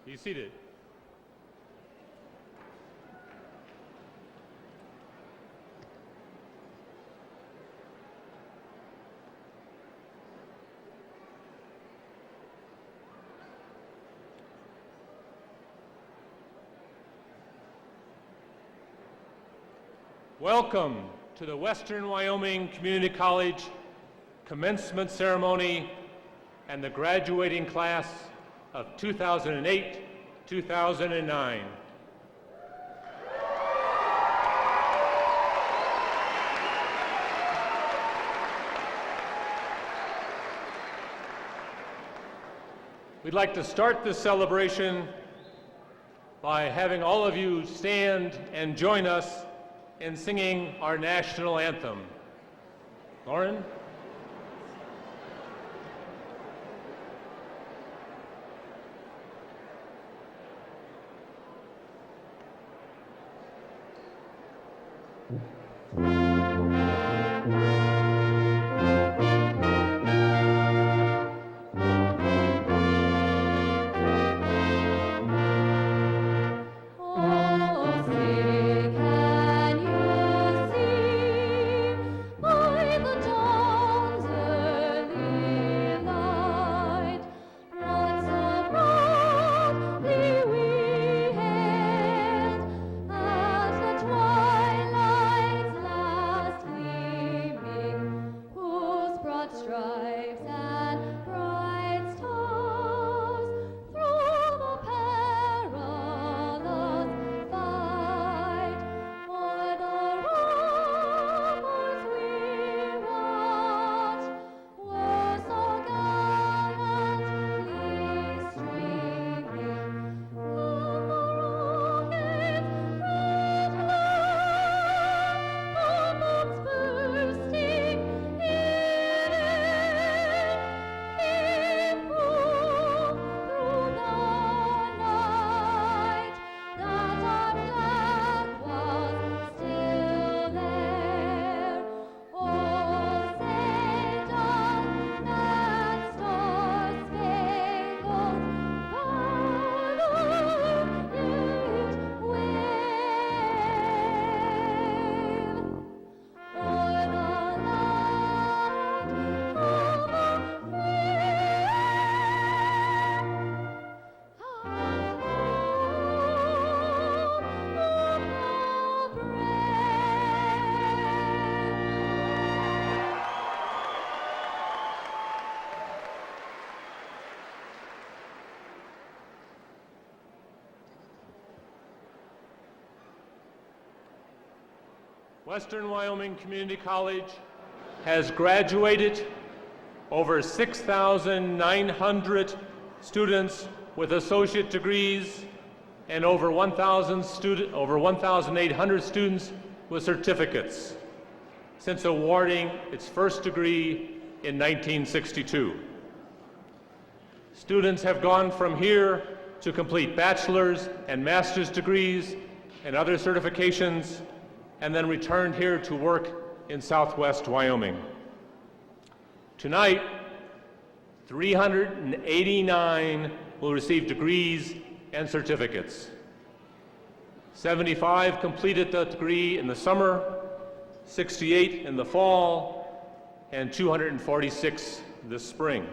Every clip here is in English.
Be seated. Welcome to the Western Wyoming Community College commencement ceremony and the graduating class of 2008-2009. We'd like to start this celebration by having all of you stand and join us in singing our national anthem. Lauren? Western Wyoming Community College has graduated over 6,900 students with associate degrees and over 1,800 students with certificates since awarding its first degree in 1962. Students have gone from here to complete bachelor's and master's degrees and other certifications, and then returned here to work in Southwest Wyoming. Tonight, 389 will receive degrees and certificates. 75 completed the degree in the summer, 68 in the fall, and 246 this spring.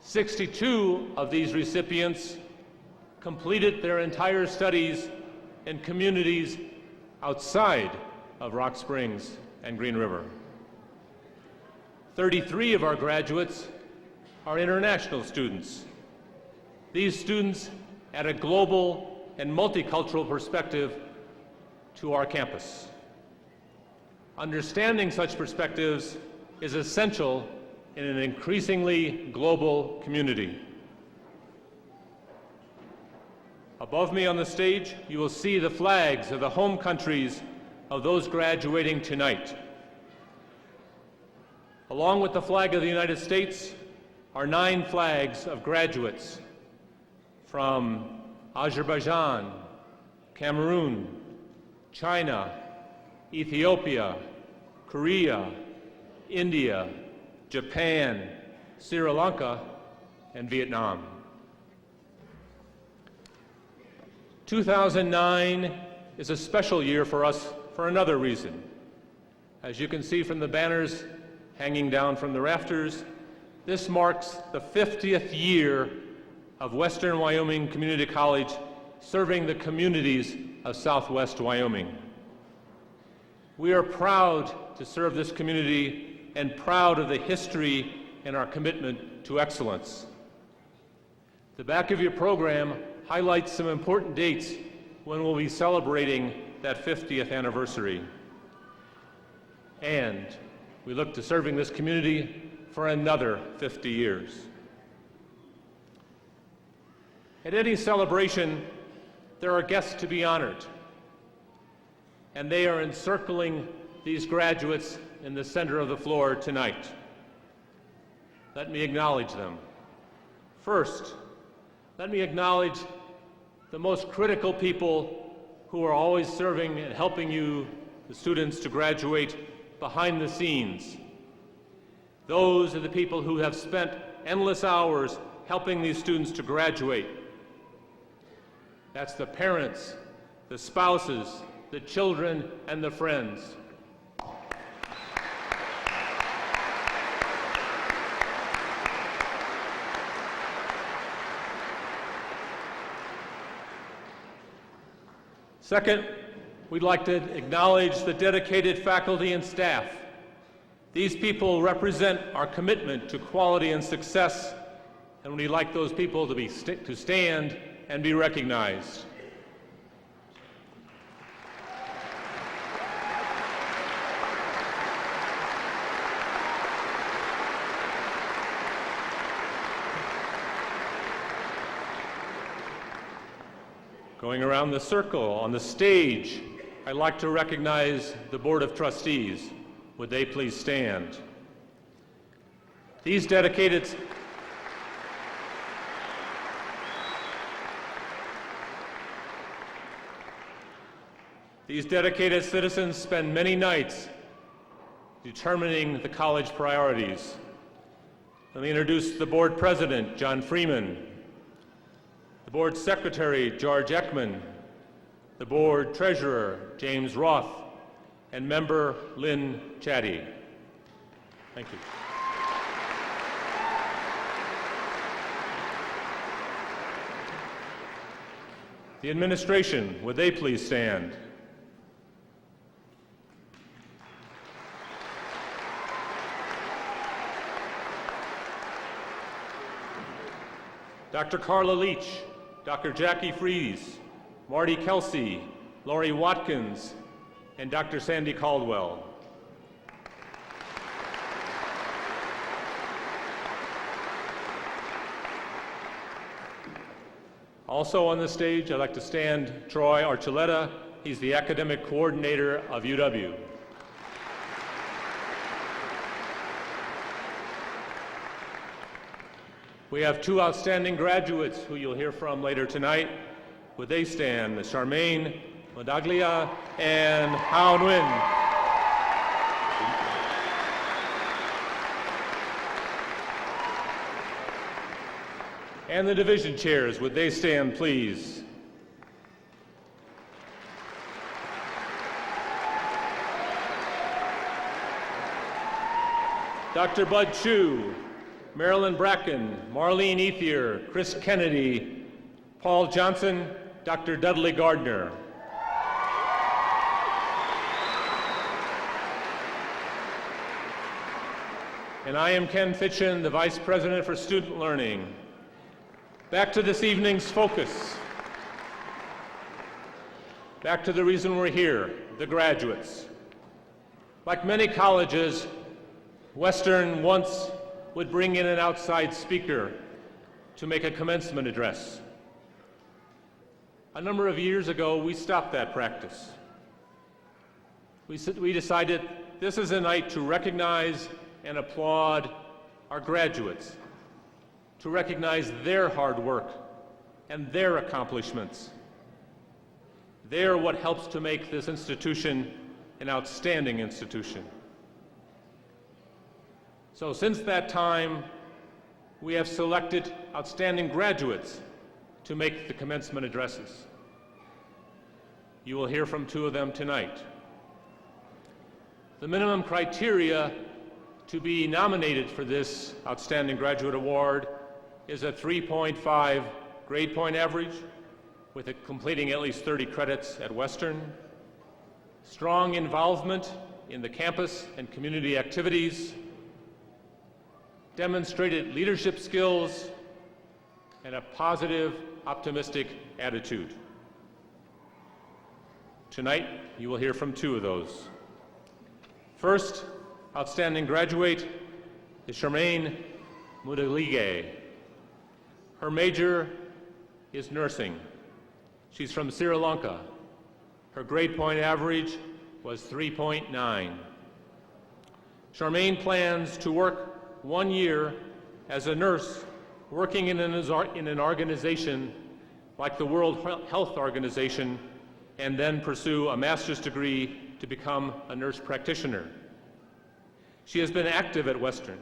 62 of these recipients completed their entire studies in communities outside of Rock Springs and Green River. 33 of our graduates are international students. These students add a global and multicultural perspective to our campus. Understanding such perspectives is essential in an increasingly global community. Above me on the stage, you will see the flags of the home countries of those graduating tonight. Along with the flag of the United States are 9 flags of graduates from Azerbaijan, Cameroon, China, Ethiopia, Korea, India, Japan, Sri Lanka, and Vietnam. 2009 is a special year for us for another reason. As you can see from the banners hanging down from the rafters, this marks the 50th year of Western Wyoming Community College serving the communities of Southwest Wyoming. We are proud to serve this community and proud of the history and our commitment to excellence. The back of your program highlights some important dates when we'll be celebrating that 50th anniversary. And we look to serving this community for another 50 years. At any celebration, there are guests to be honored, and they are encircling these graduates in the center of the floor tonight. Let me acknowledge them. First, let me acknowledge the most critical people who are always serving and helping you, the students, to graduate behind the scenes. Those are the people who have spent endless hours helping these students to graduate. That's the parents, the spouses, the children, and the friends. Second, we'd like to acknowledge the dedicated faculty and staff. These people represent our commitment to quality and success, and we'd like those people to stand and be recognized. Going around the circle on the stage, I'd like to recognize the Board of Trustees. Would they please stand? These dedicated citizens spend many nights determining the college priorities. Let me introduce the board president, John Freeman, the board secretary, George Ekman, the board treasurer, James Roth, and member Lynn Chatty. Thank you. The administration, would they please stand? Dr. Carla Leach, Dr. Jackie Fries, Marty Kelsey, Lori Watkins, and Dr. Sandy Caldwell. Also on the stage, I'd like to stand Troy Archuleta. He's the academic coordinator of UW. We have two outstanding graduates who you'll hear from later tonight. Would they stand? Charmaine Madaglia and Hao Nguyen. And the division chairs, would they stand, please? Dr. Bud Chu, Marilyn Bracken, Marlene Ethier, Chris Kennedy, Paul Johnson, Dr. Dudley Gardner. And I am Ken Fitchin, the Vice President for Student Learning. Back to this evening's focus. Back to the reason we're here, the graduates. Like many colleges, Western once would bring in an outside speaker to make a commencement address. A number of years ago, we stopped that practice. We decided this is a night to recognize and applaud our graduates, to recognize their hard work and their accomplishments. They're what helps to make this institution an outstanding institution. So since that time, we have selected outstanding graduates to make the commencement addresses. You will hear from two of them tonight. The minimum criteria to be nominated for this Outstanding Graduate Award is a 3.5 grade point average, with it completing at least 30 credits at Western, strong involvement in the campus and community activities, demonstrated leadership skills, and a positive, optimistic attitude. Tonight, you will hear from two of those. First, outstanding graduate is Charmaine Mudalige. Her major is nursing. She's from Sri Lanka. Her grade point average was 3.9. Charmaine plans to work 1 year as a nurse working in an organization like the World Health Organization, and then pursue a master's degree to become a nurse practitioner. She has been active at Western.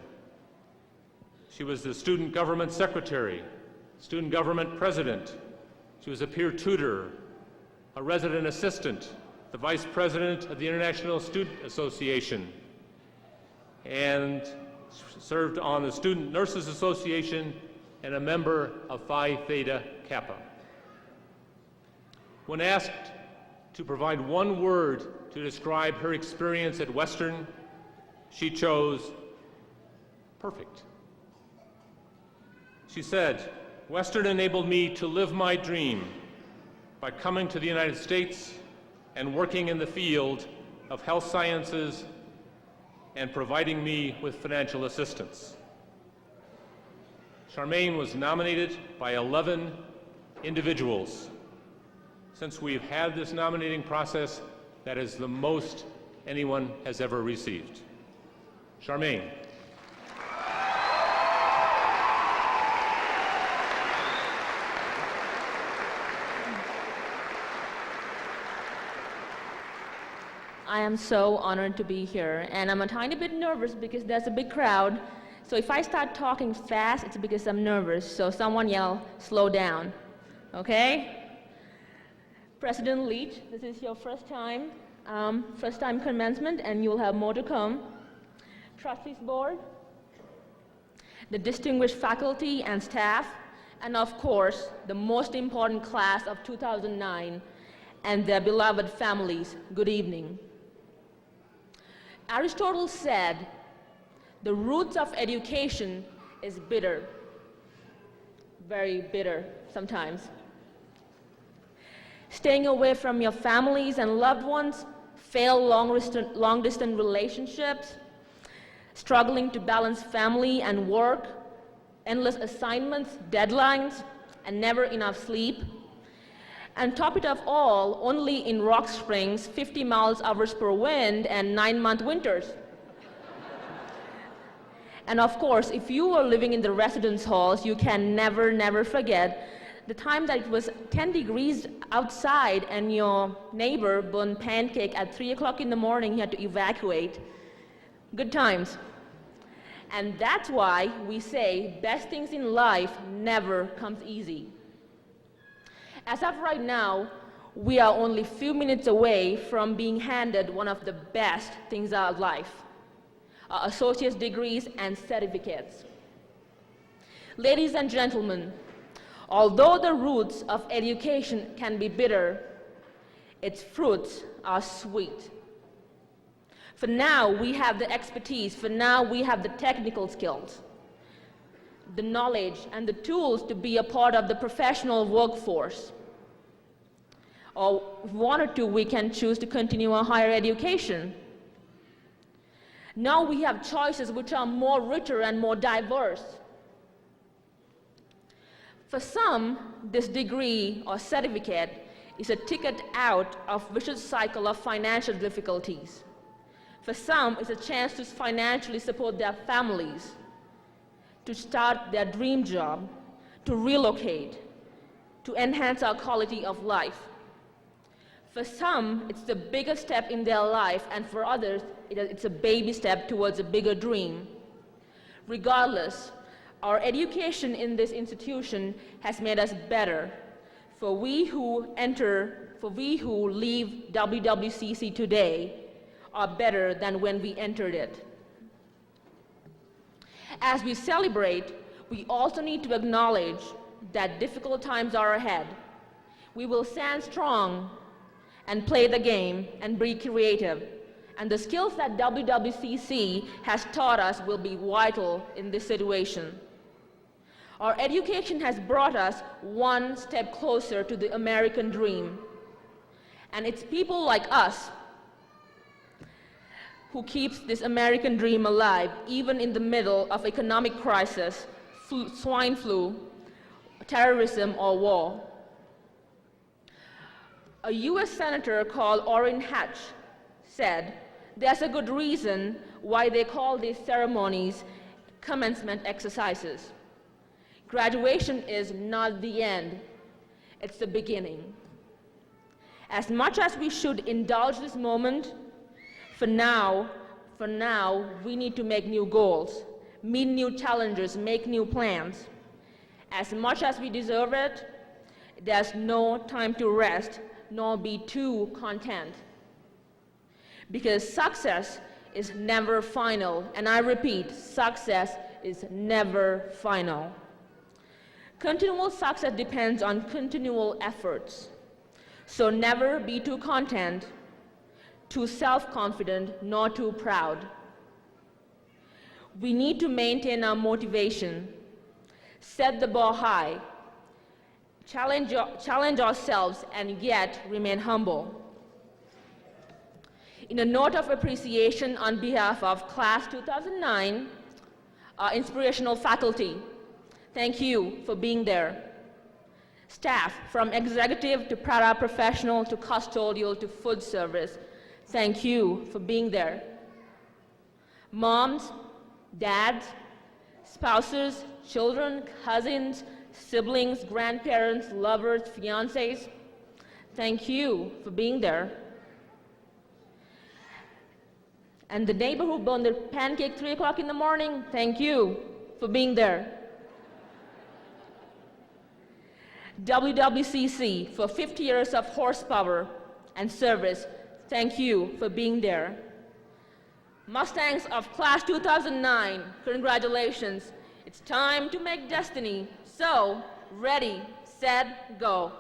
She was the student government secretary, student government president. She was a peer tutor, a resident assistant, the vice president of the International Student Association, and served on the Student Nurses Association and a member of Phi Theta Kappa. When asked to provide one word to describe her experience at Western, she chose perfect. She said, "Western enabled me to live my dream by coming to the United States and working in the field of health sciences and providing me with financial assistance." Charmaine was nominated by 11 individuals. Since we've had this nominating process, that is the most anyone has ever received. Charmaine. I am so honored to be here, and I'm a tiny bit nervous because there's a big crowd. So if I start talking fast, it's because I'm nervous. So someone yell, "Slow down," okay? President Leach, this is your first time commencement, and you'll have more to come. Trustees Board, the distinguished faculty and staff, and of course, the most important class of 2009 and their beloved families, good evening. Aristotle said, "The roots of education is bitter," very bitter sometimes. Staying away from your families and loved ones, failed long-distance relationships, struggling to balance family and work, endless assignments, deadlines, and never enough sleep. And top it off all, only in Rock Springs, 50 miles hours per wind and 9-month winters. And of course, if you were living in the residence halls, you can never forget the time that it was 10 degrees outside and your neighbor burned pancake at 3 o'clock in the morning, you had to evacuate. Good times. And that's why we say best things in life never comes easy. As of right now, we are only a few minutes away from being handed one of the best things of life, our associate's degrees and certificates. Ladies and gentlemen, although the roots of education can be bitter, its fruits are sweet. For now, we have the expertise. For now, we have the technical skills, the knowledge, and the tools to be a part of the professional workforce. Or if we wanted to, we can choose to continue our higher education. Now we have choices which are more richer and more diverse. For some, this degree or certificate is a ticket out of vicious cycle of financial difficulties. For some, it's a chance to financially support their families, to start their dream job, to relocate, to enhance our quality of life. For some, it's the biggest step in their life, and for others, it's a baby step towards a bigger dream. Regardless, our education in this institution has made us better, For we who leave WWCC today are better than when we entered it. As we celebrate, we also need to acknowledge that difficult times are ahead. We will stand strong and play the game and be creative. And the skills that WWCC has taught us will be vital in this situation. Our education has brought us one step closer to the American dream. And it's people like us who keeps this American dream alive, even in the middle of economic crisis, swine flu, terrorism, or war. A US Senator called Orrin Hatch said, "There's a good reason why they call these ceremonies commencement exercises. Graduation is not the end, it's the beginning." As much as we should indulge this moment, for now, we need to make new goals, meet new challenges, make new plans. As much as we deserve it, there's no time to rest, nor be too content. Because success is never final, and I repeat, success is never final. Continual success depends on continual efforts. So never be too content, too self-confident, nor too proud. We need to maintain our motivation, set the bar high, challenge ourselves, and yet remain humble. In a note of appreciation on behalf of Class 2009, our inspirational faculty, thank you for being there. Staff, from executive to paraprofessional to custodial to food service, thank you for being there. Moms, dads, spouses, children, cousins, siblings, grandparents, lovers, fiancés, thank you for being there. And the neighbor who burned the pancake 3 o'clock in the morning, thank you for being there. WWCC, for 50 years of horsepower and service, thank you for being there. Mustangs of Class 2009, congratulations. It's time to make destiny. So, ready, set, go.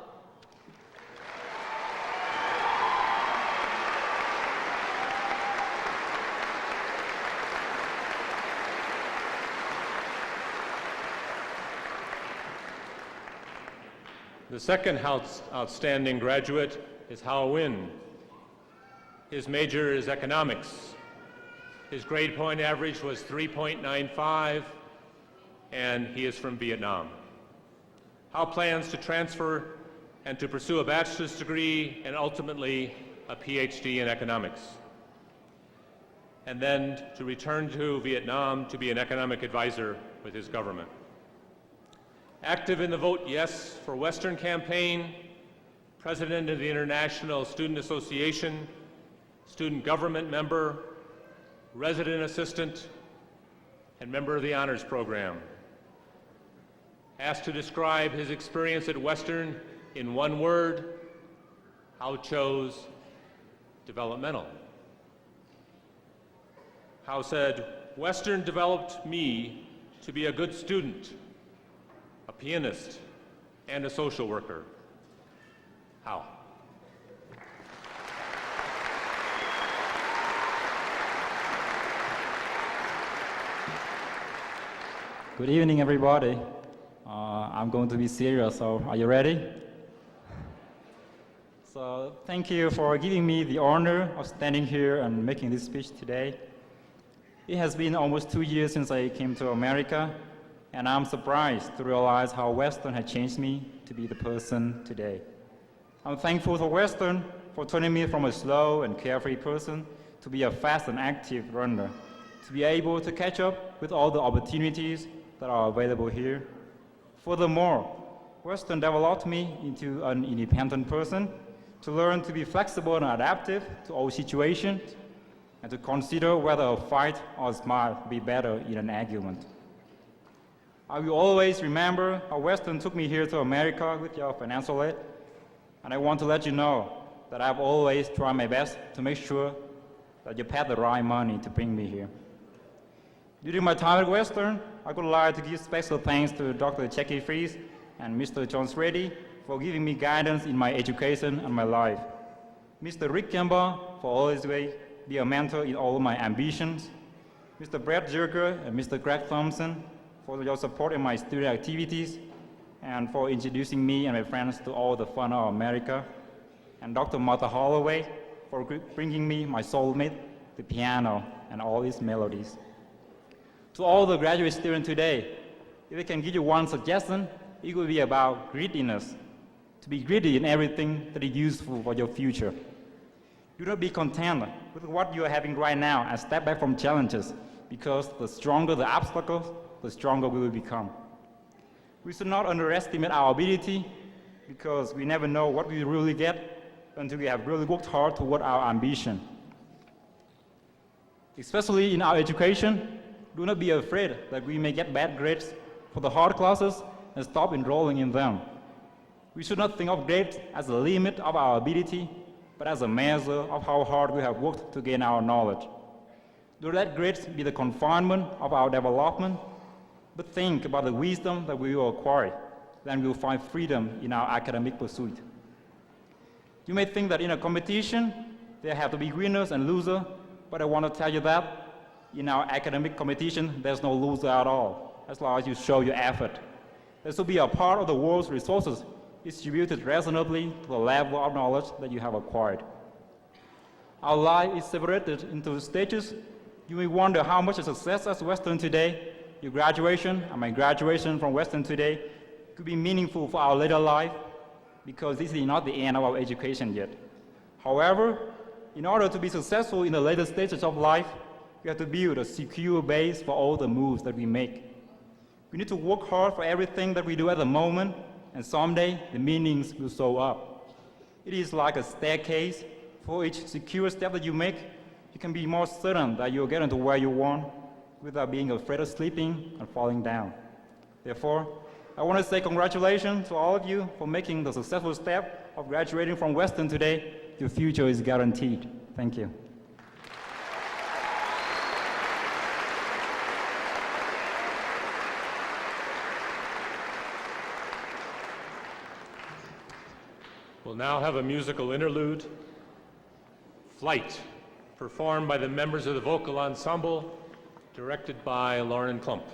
The second outstanding graduate is Hao Win. His major is economics. His grade point average was 3.95, and he is from Vietnam. Hao plans to transfer and to pursue a bachelor's degree and ultimately a PhD in economics, and then to return to Vietnam to be an economic advisor with his government. Active in the Vote Yes for Western campaign, president of the International Student Association, student government member, resident assistant, and member of the honors program. Asked to describe his experience at Western in one word, Hao chose developmental. Hao said, "Western developed me to be a good student, a pianist, and a social worker." Hao. Good evening, everybody. I'm going to be serious, so are you ready? So thank you for giving me the honor of standing here and making this speech today. It has been almost 2 years since I came to America, and I'm surprised to realize how Western had changed me to be the person today. I'm thankful to Western for turning me from a slow and carefree person to be a fast and active runner, to be able to catch up with all the opportunities that are available here. Furthermore, Western developed me into an independent person, to learn to be flexible and adaptive to all situations, and to consider whether a fight or a smile would be better in an argument. I will always remember how Western took me here to America with your financial aid, and I want to let you know that I've always tried my best to make sure that you paid the right money to bring me here. During my time at Western, I would like to give special thanks to Dr. Jackie Fries and Mr. John Reddy for giving me guidance in my education and my life. Mr. Rick Campbell for always be a mentor in all my ambitions. Mr. Brad Jerker and Mr. Greg Thompson for your support in my student activities and for introducing me and my friends to all the fun of America. And Dr. Martha Holloway for bringing me my soulmate, the piano, and all its melodies. To all the graduate students today, if I can give you one suggestion, it would be about greediness. To be greedy in everything that is useful for your future. Do not be content with what you are having right now and step back from challenges, because the stronger the obstacles, the stronger we will become. We should not underestimate our ability, because we never know what we really get until we have really worked hard toward our ambition. Especially in our education, do not be afraid that we may get bad grades for the hard classes and stop enrolling in them. We should not think of grades as a limit of our ability, but as a measure of how hard we have worked to gain our knowledge. Do let grades be the confinement of our development, but think about the wisdom that we will acquire. Then we will find freedom in our academic pursuit. You may think that in a competition, there have to be winners and losers, but I want to tell you that in our academic competition, there's no loser at all, as long as you show your effort. This will be a part of the world's resources distributed reasonably to the level of knowledge that you have acquired. Our life is separated into stages. You may wonder how much a success as Western today, your graduation and my graduation from Western today, could be meaningful for our later life, because this is not the end of our education yet. However, in order to be successful in the later stages of life, we have to build a secure base for all the moves that we make. We need to work hard for everything that we do at the moment, and someday the meanings will show up. It is like a staircase. For each secure step that you make, you can be more certain that you'll get into where you want without being afraid of slipping and falling down. Therefore, I want to say congratulations to all of you for making the successful step of graduating from Western today. Your future is guaranteed. Thank you. We'll now have a musical interlude, Flight, performed by the members of the vocal ensemble, directed by Lauren Klump.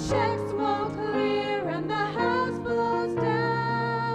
Checks won't clear and the house blows down.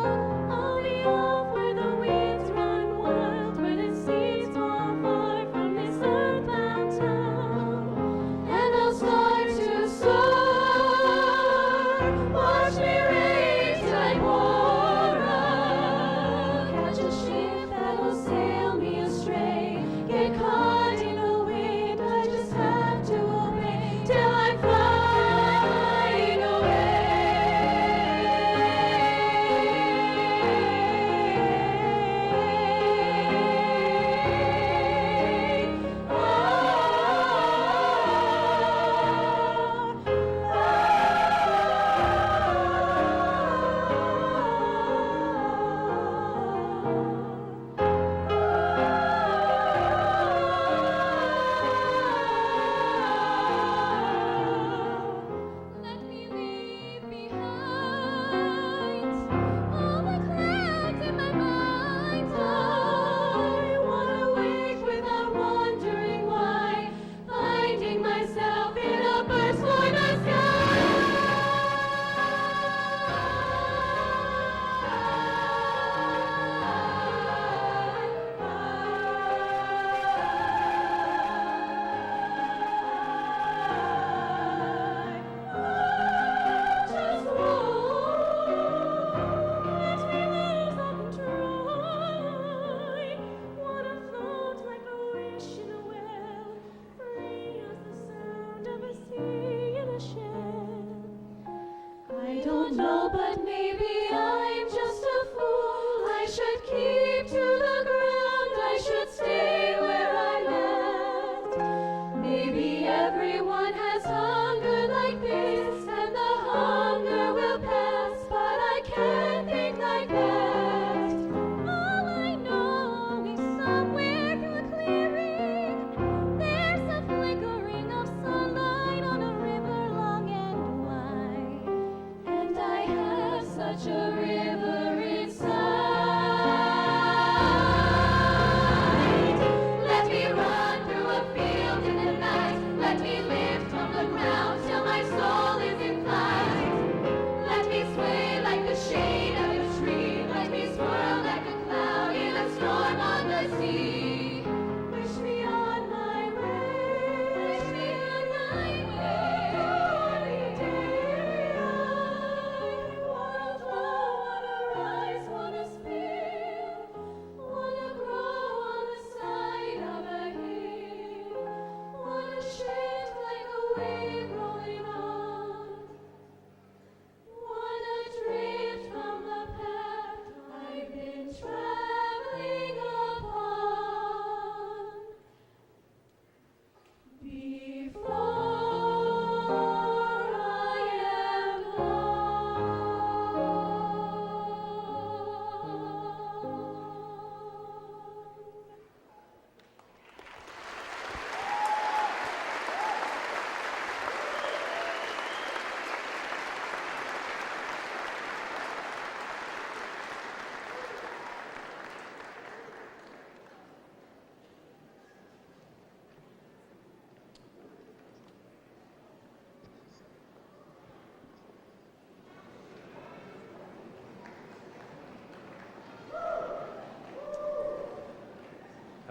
No, but maybe I'm just a fool. I should keep to the ground. I should stay where I'm at. Maybe everyone has hunger like this, and the hunger will pass, but I can't think like that. All I know is somewhere through a clearing, there's a flickering of sunlight on a river long and wide, and I have such a river inside. Let me run through a field in the night. Let me live from the ground till my soul is in flight. Let me sway like the shade of a tree. Let me swirl like a cloud in a storm on the sea. Wish me on my way. Wish me on my way. Day I wanna flow, wanna rise, wanna spill, wanna grow on the side of a hill, wanna shift like a wave rolling on, wanna drift from the path I've been traveling upon before I am gone.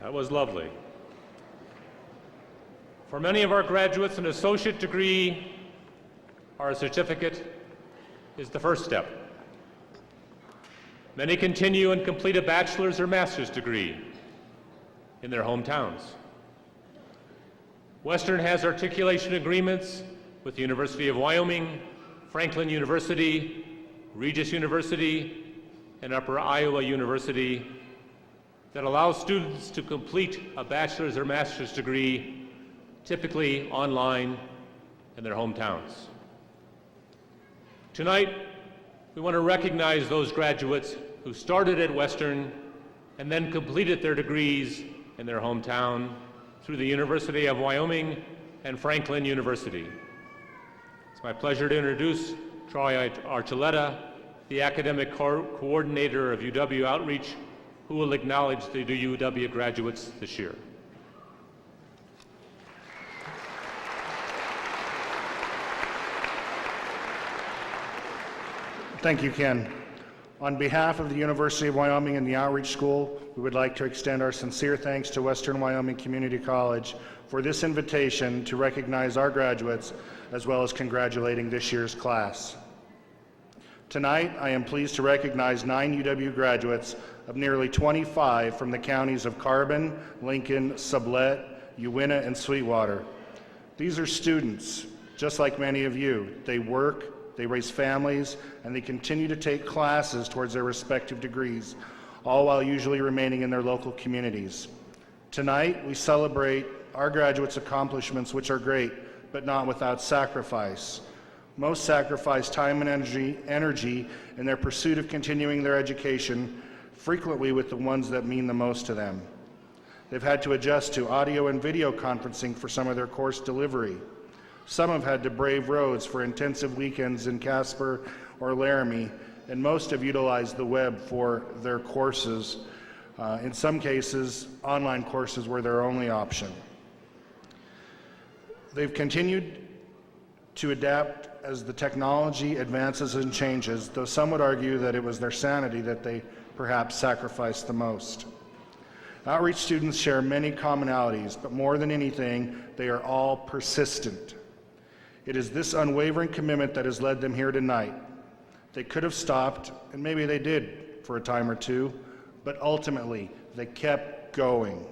That was lovely. For many of our graduates, an associate degree or a certificate is the first step. Many continue and complete a bachelor's or master's degree in their hometowns. Western has articulation agreements with the University of Wyoming, Franklin University, Regis University, and Upper Iowa University that allows students to complete a bachelor's or master's degree, typically online in their hometowns. Tonight, we want to recognize those graduates who started at Western and then completed their degrees in their hometown through the University of Wyoming and Franklin University. It's my pleasure to introduce Troy Archuleta, the academic coordinator of UW Outreach, who will acknowledge the UW graduates this year. Thank you, Ken. On behalf of the University of Wyoming and the Outreach School, we would like to extend our sincere thanks to Western Wyoming Community College for this invitation to recognize our graduates, as well as congratulating this year's class. Tonight, I am pleased to recognize 9 UW graduates of nearly 25 from the counties of Carbon, Lincoln, Sublette, Uintah, and Sweetwater. These are students, just like many of you. They work, they raise families, and they continue to take classes towards their respective degrees, all while usually remaining in their local communities. Tonight, we celebrate our graduates' accomplishments, which are great, but not without sacrifice. Most sacrifice time and energy in their pursuit of continuing their education, frequently with the ones that mean the most to them. They've had to adjust to audio and video conferencing for some of their course delivery. Some have had to brave roads for intensive weekends in Casper or Laramie, and most have utilized the web for their courses. In some cases, online courses were their only option. They've continued to adapt as the technology advances and changes, though some would argue that it was their sanity that they perhaps sacrificed the most. Outreach students share many commonalities, but more than anything, they are all persistent. It is this unwavering commitment that has led them here tonight. They could have stopped, and maybe they did for a time or two, but ultimately, they kept going.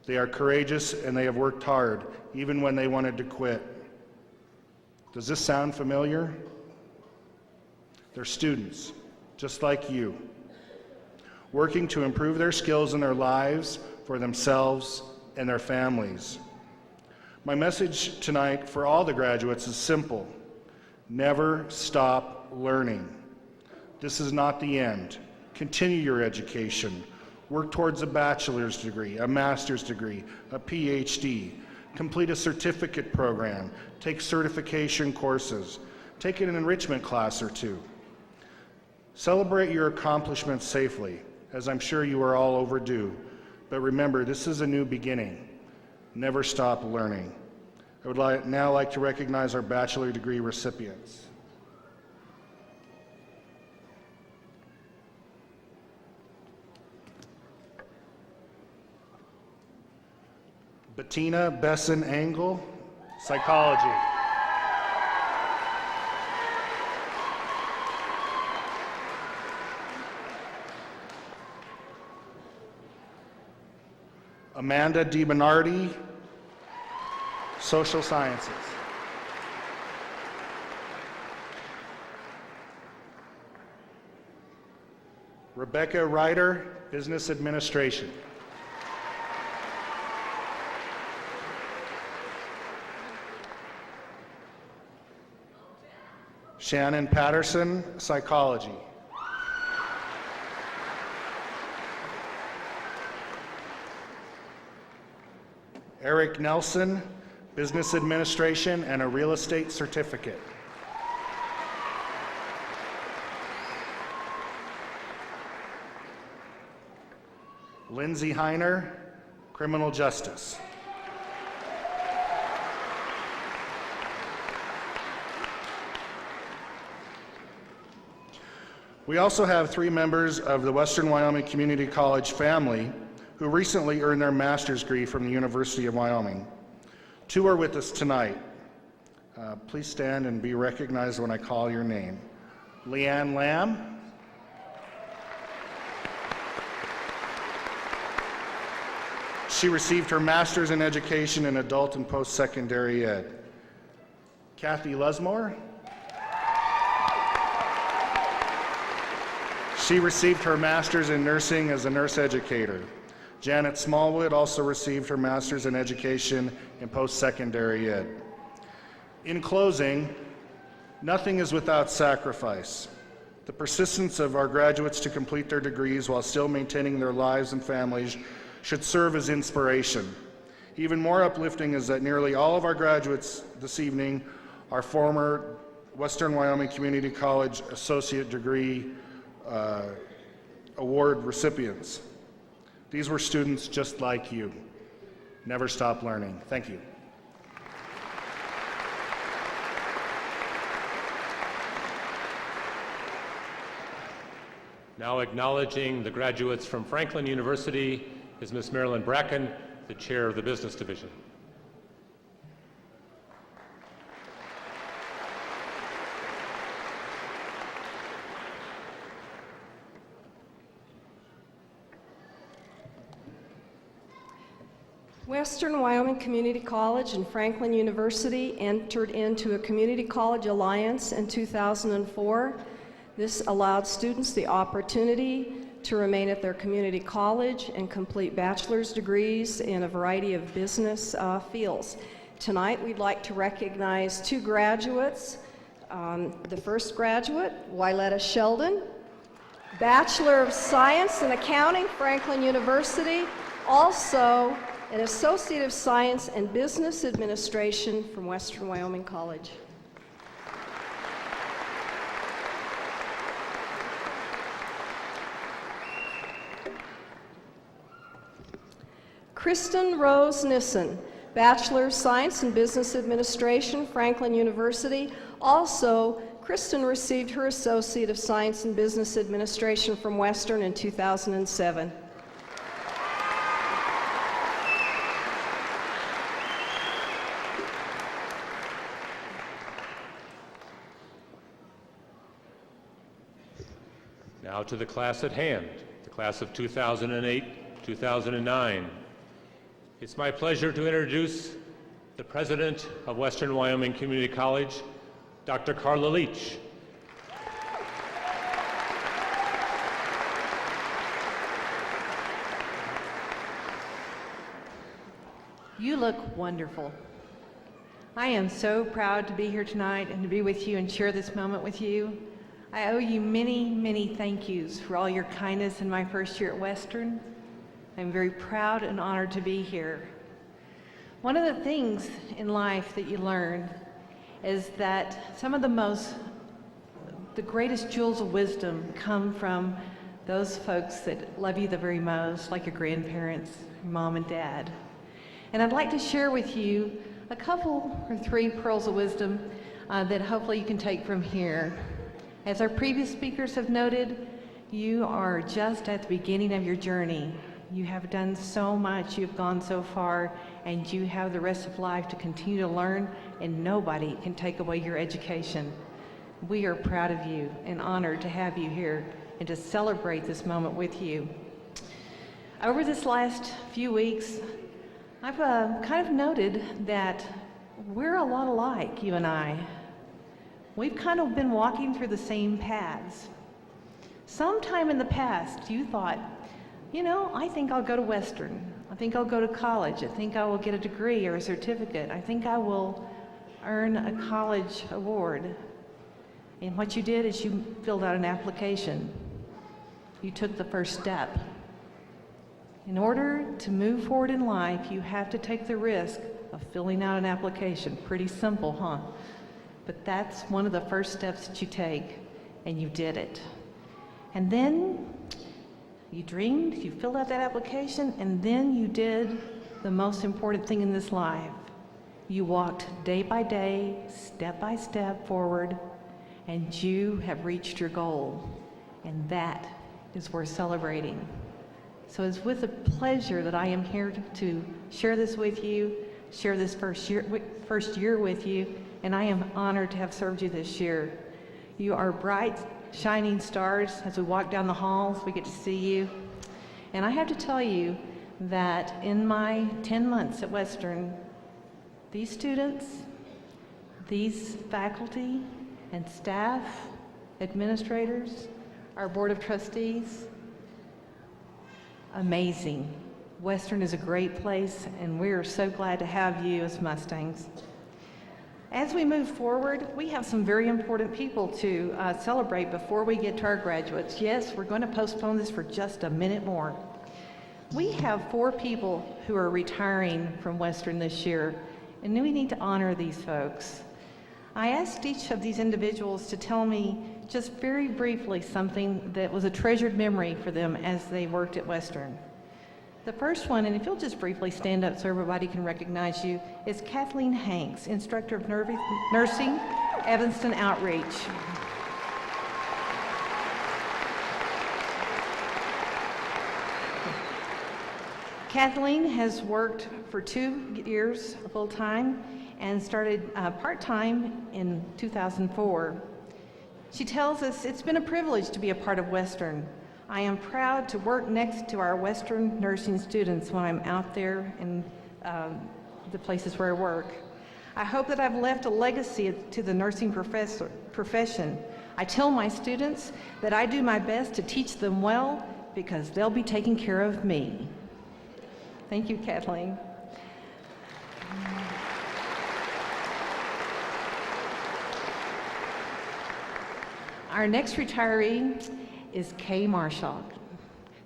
They are courageous and they have worked hard, even when they wanted to quit. Does this sound familiar? They're students, just like you, working to improve their skills in their lives for themselves and their families. My message tonight for all the graduates is simple. Never stop learning. This is not the end. Continue your education. Work towards a bachelor's degree, a master's degree, a PhD. Complete a certificate program. Take certification courses. Take an enrichment class or two. Celebrate your accomplishments safely, as I'm sure you are all overdue. But remember, this is a new beginning. Never stop learning. I would now like to recognize our bachelor degree recipients. Bettina Besson Engel, psychology. Amanda DiBernardi, social sciences. Rebecca Ryder, business administration. Shannon Patterson, psychology. Eric Nelson, business administration and a real estate certificate. Lindsay Heiner, criminal justice. We also have 3 members of the Western Wyoming Community College family who recently earned their master's degree from the University of Wyoming. 2 are with us tonight. Please stand and be recognized when I call your name. Leanne Lamb. She received her master's in education in adult and post-secondary ed. Kathy Lesmore. She received her master's in nursing as a nurse educator. Janet Smallwood also received her master's in education in post-secondary ed. In closing, nothing is without sacrifice. The persistence of our graduates to complete their degrees while still maintaining their lives and families should serve as inspiration. Even more uplifting is that nearly all of our graduates this evening are former Western Wyoming Community College Associate Degree Award recipients. These were students just like you. Never stop learning. Thank you. Now acknowledging the graduates from Franklin University is Ms. Marilyn Bracken, the chair of the Business Division. Western Wyoming Community College and Franklin University entered into a community college alliance in 2004. This allowed students the opportunity to remain at their community college and complete bachelor's degrees in a variety of business fields. Tonight we'd like to recognize 2 graduates. The first graduate, Wyletta Sheldon, Bachelor of Science in Accounting, Franklin University, also an Associate of Science in Business Administration from Western Wyoming College. Kristen Rose Nissen, Bachelor of Science in Business Administration, Franklin University. Also, Kristen received her Associate of Science in Business Administration from Western in 2007. Now to the class at hand, the class of 2008-2009. It's my pleasure to introduce the president of Western Wyoming Community College, Dr. Carla Leach. You look wonderful. I am so proud to be here tonight and to be with you and share this moment with you. I owe you many, many thank yous for all your kindness in my first year at Western. I'm very proud and honored to be here. One of the things in life that you learn is that some of the greatest jewels of wisdom come from those folks that love you the very most, like your grandparents, your mom and dad. And I'd like to share with you a couple or three pearls of wisdom that hopefully you can take from here. As our previous speakers have noted, you are just at the beginning of your journey. You have done so much, you've gone so far, and you have the rest of life to continue to learn, and nobody can take away your education. We are proud of you and honored to have you here and to celebrate this moment with you. Over this last few weeks, I've kind of noted that we're a lot alike, you and I. We've kind of been walking through the same paths. Sometime in the past, you thought, you know, I think I'll go to Western. I think I'll go to college. I think I will get a degree or a certificate. I think I will earn a college award. And what you did is you filled out an application. You took the first step. In order to move forward in life, you have to take the risk of filling out an application. Pretty simple, huh? But that's one of the first steps that you take, and you did it. And then you dreamed, you filled out that application, and then you did the most important thing in this life. You walked day by day, step by step forward, and you have reached your goal. And that is worth celebrating. So it's with a pleasure that I am here to share this with you, share this first year with you, and I am honored to have served you this year. You are bright, shining stars. As we walk down the halls, we get to see you. And I have to tell you that in my 10 months at Western, these students, these faculty and staff, administrators, our board of trustees, amazing. Western is a great place, and we are so glad to have you as Mustangs. As we move forward, we have some very important people to celebrate before we get to our graduates. Yes, we're going to postpone this for just a minute more. We have 4 people who are retiring from Western this year, and we need to honor these folks. I asked each of these individuals to tell me just very briefly something that was a treasured memory for them as they worked at Western. The first one, and if you'll just briefly stand up so everybody can recognize you, is Kathleen Hanks, Instructor of Nursing, Evanston Outreach. Kathleen has worked for 2 years full-time and started part-time in 2004. She tells us, it's been a privilege to be a part of Western. I am proud to work next to our Western nursing students when I'm out there in the places where I work. I hope that I've left a legacy to the nursing profession. I tell my students that I do my best to teach them well because they'll be taking care of me. Thank you, Kathleen. Our next retiree is Kay Marshall.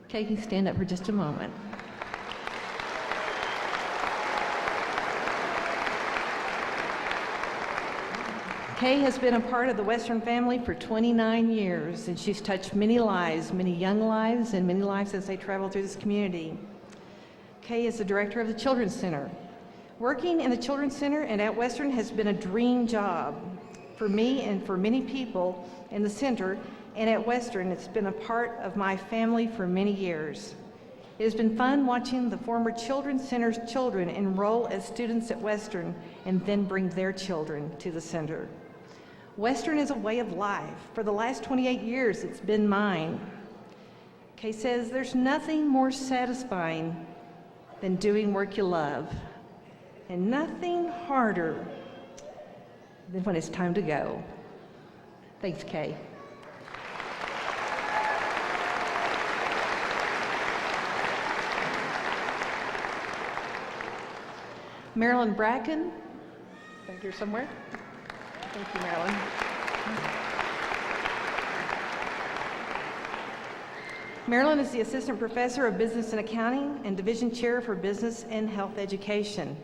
Kay, can you stand up for just a moment? Kay has been a part of the Western family for 29 years, and she's touched many lives, many young lives, and many lives as they travel through this community. Kay is the director of the Children's Center. Working in the Children's Center and at Western has been a dream job for me and for many people in the center, and at Western, it's been a part of my family for many years. It has been fun watching the former Children's Center's children enroll as students at Western and then bring their children to the center. Western is a way of life. For the last 28 years, it's been mine. Kay says, there's nothing more satisfying than doing work you love, and nothing harder than when it's time to go. Thanks, Kay. Marilyn Bracken, back here somewhere. Thank you, Marilyn. Marilyn is the Assistant Professor of Business and Accounting and Division Chair for Business and Health Education.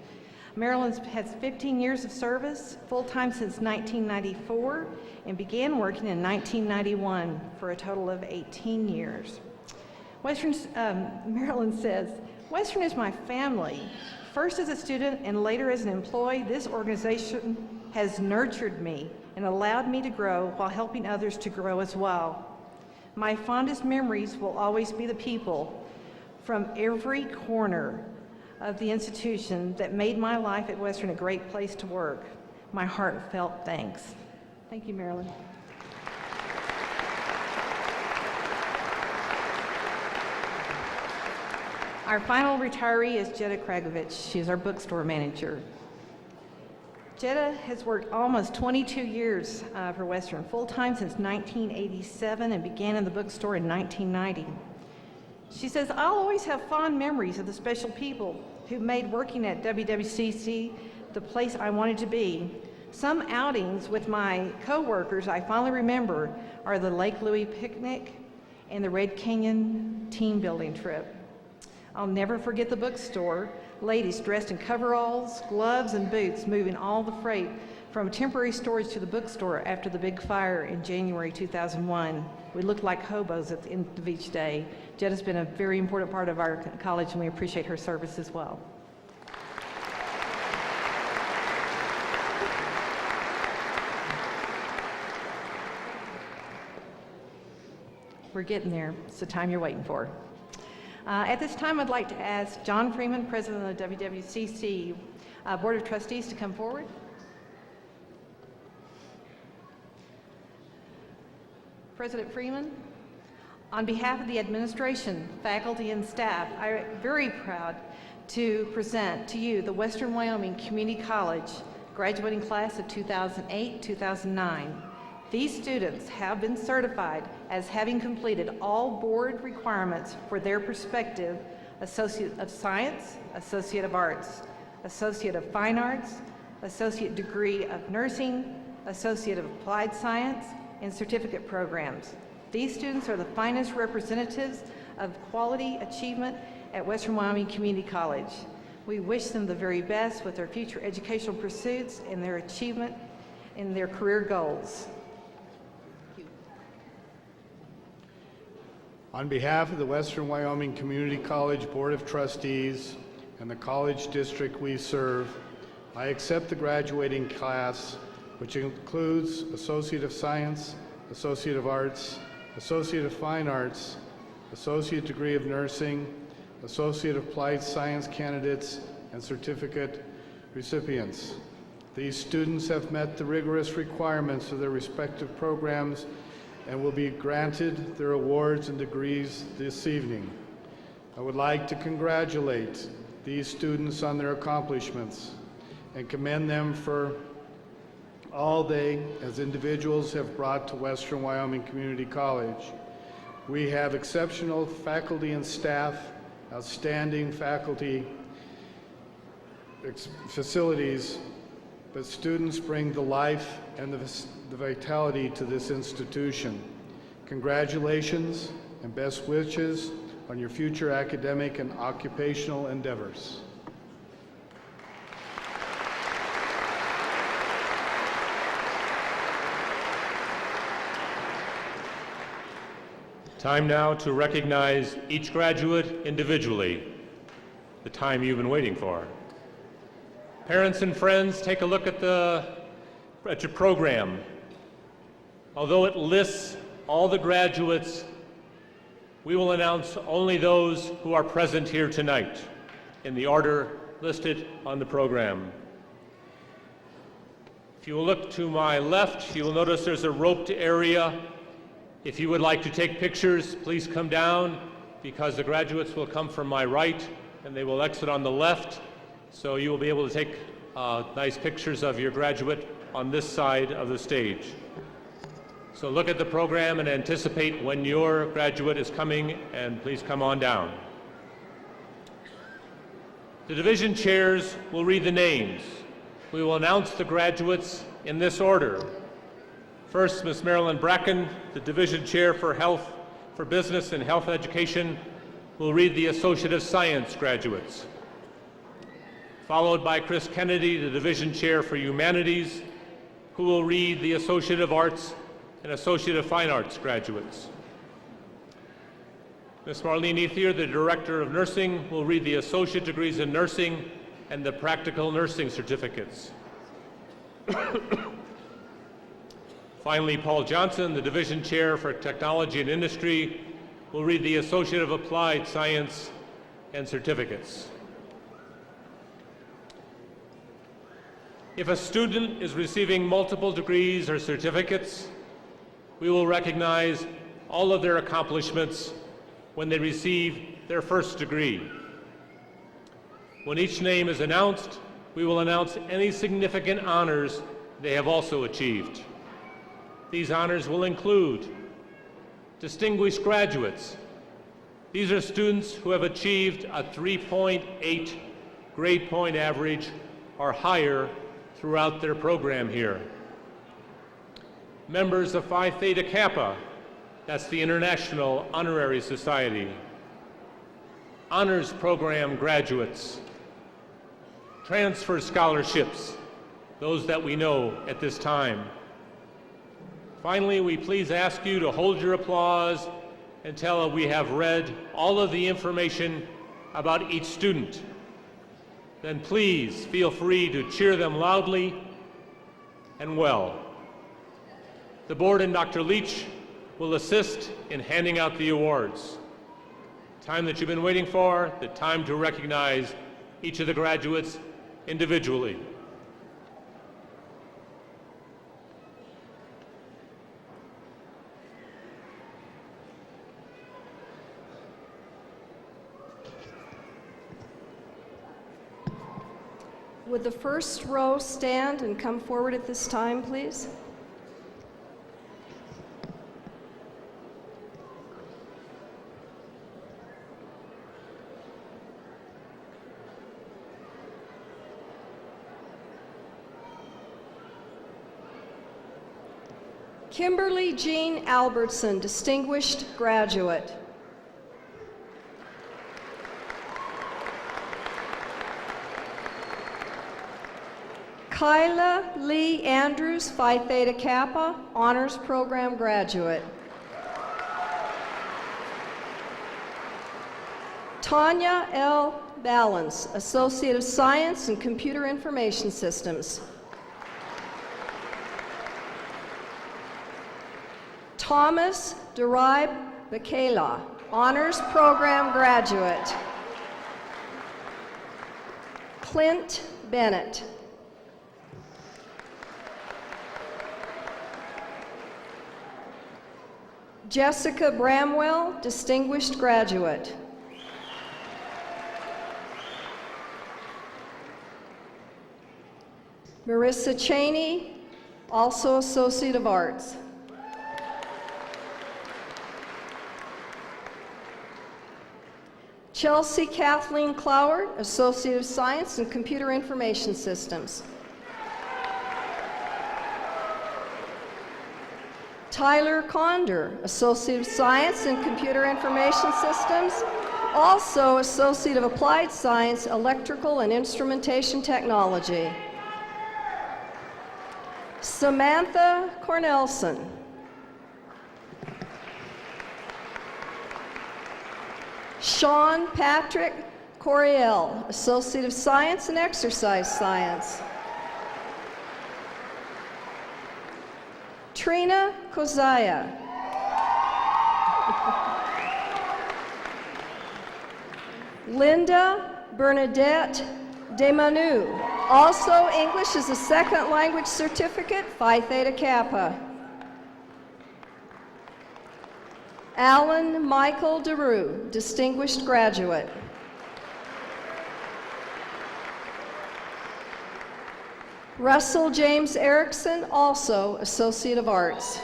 Marilyn has 15 years of service, full-time since 1994, and began working in 1991 for a total of 18 years. Marilyn says, Western is my family. First as a student and later as an employee, this organization has nurtured me and allowed me to grow while helping others to grow as well. My fondest memories will always be the people from every corner of the institution that made my life at Western a great place to work. My heartfelt thanks. Thank you, Marilyn. Our final retiree is Jetta Craig. She is our bookstore manager. Jetta has worked almost 22 years for Western, full-time since 1987, and began in the bookstore in 1990. She says, I'll always have fond memories of the special people who made working at WWCC the place I wanted to be. Some outings with my coworkers I fondly remember are the Lake Louie picnic and the Red Canyon team building trip. I'll never forget the bookstore, ladies dressed in coveralls, gloves, and boots moving all the freight from temporary storage to the bookstore after the big fire in January 2001. We looked like hobos at the end of each day. Jetta's been a very important part of our college, and we appreciate her service as well. We're getting there. It's the time you're waiting for. At this time, I'd like to ask John Freeman, President of the WWCC Board of Trustees, to come forward. President Freeman, on behalf of the administration, faculty, and staff, I'm very proud to present to you the Western Wyoming Community College graduating class of 2008-2009. These students have been certified as having completed all board requirements for their prospective Associate of Science, Associate of Arts, Associate of Fine Arts, Associate Degree of Nursing, Associate of Applied Science, and certificate programs. These students are the finest representatives of quality achievement at Western Wyoming Community College. We wish them the very best with their future educational pursuits and their achievement in their career goals. On behalf of the Western Wyoming Community College Board of Trustees and the college district we serve, I accept the graduating class, which includes Associate of Science, Associate of Arts, Associate of Fine Arts, Associate Degree of Nursing, Associate of Applied Science candidates, and certificate recipients. These students have met the rigorous requirements of their respective programs and will be granted their awards and degrees this evening. I would like to congratulate these students on their accomplishments and commend them for all they, as individuals, have brought to Western Wyoming Community College. We have exceptional faculty and staff, outstanding faculty facilities, but students bring the life and the vitality to this institution. Congratulations and best wishes on your future academic and occupational endeavors. Time now to recognize each graduate individually, the time you've been waiting for. Parents and friends, take a look at your program. Although it lists all the graduates, we will announce only those who are present here tonight in the order listed on the program. If you will look to my left, you will notice there's a roped area. If you would like to take pictures, please come down, because the graduates will come from my right and they will exit on the left. So you will be able to take nice pictures of your graduate on this side of the stage. So look at the program and anticipate when your graduate is coming, and please come on down. The division chairs will read the names. We will announce the graduates in this order. First, Ms. Marilyn Bracken, the division chair for Business and Health Education, will read the Associate of Science graduates. Followed by Chris Kennedy, the division chair for Humanities, who will read the Associate of Arts and Associate of Fine Arts graduates. Ms. Marlene Ethier, the Director of Nursing, will read the Associate Degrees in Nursing and the Practical Nursing Certificates. Finally, Paul Johnson, the Division Chair for Technology and Industry, will read the Associate of Applied Science and Certificates. If a student is receiving multiple degrees or certificates, we will recognize all of their accomplishments when they receive their first degree. When each name is announced, we will announce any significant honors they have also achieved. These honors will include distinguished graduates. These are students who have achieved a 3.8 grade point average or higher throughout their program here. Members of Phi Theta Kappa, that's the International Honorary Society. Honors Program graduates. Transfer scholarships, those that we know at this time. Finally, we please ask you to hold your applause until we have read all of the information about each student. Then please feel free to cheer them loudly and well. The board and Dr. Leach will assist in handing out the awards. Time that you've been waiting for, the time to recognize each of the graduates individually. Would the first row stand and come forward at this time, please? Kimberly Jean Albertson, distinguished graduate. Kyla Lee Andrews, Phi Theta Kappa, Honors Program graduate. Tanya L. Balance, Associate of Science in Computer Information Systems. Thomas Daraib Bakela, Honors Program graduate. Clint Bennett. Jessica Bramwell, distinguished graduate. Marissa Cheney, also Associate of Arts. Chelsea Kathleen Cloward, Associate of Science in Computer Information Systems. Tyler Condor, Associate of Science in Computer Information Systems, also Associate of Applied Science, Electrical and Instrumentation Technology. Samantha Cornelson. Sean Patrick Coriel, Associate of Science in Exercise Science. Trina Kozaya. Linda Bernadette Desmanu, also English as a second language certificate, Phi Theta Kappa. Alan Michael DeRue, distinguished graduate. Russell James Erickson, also Associate of Arts.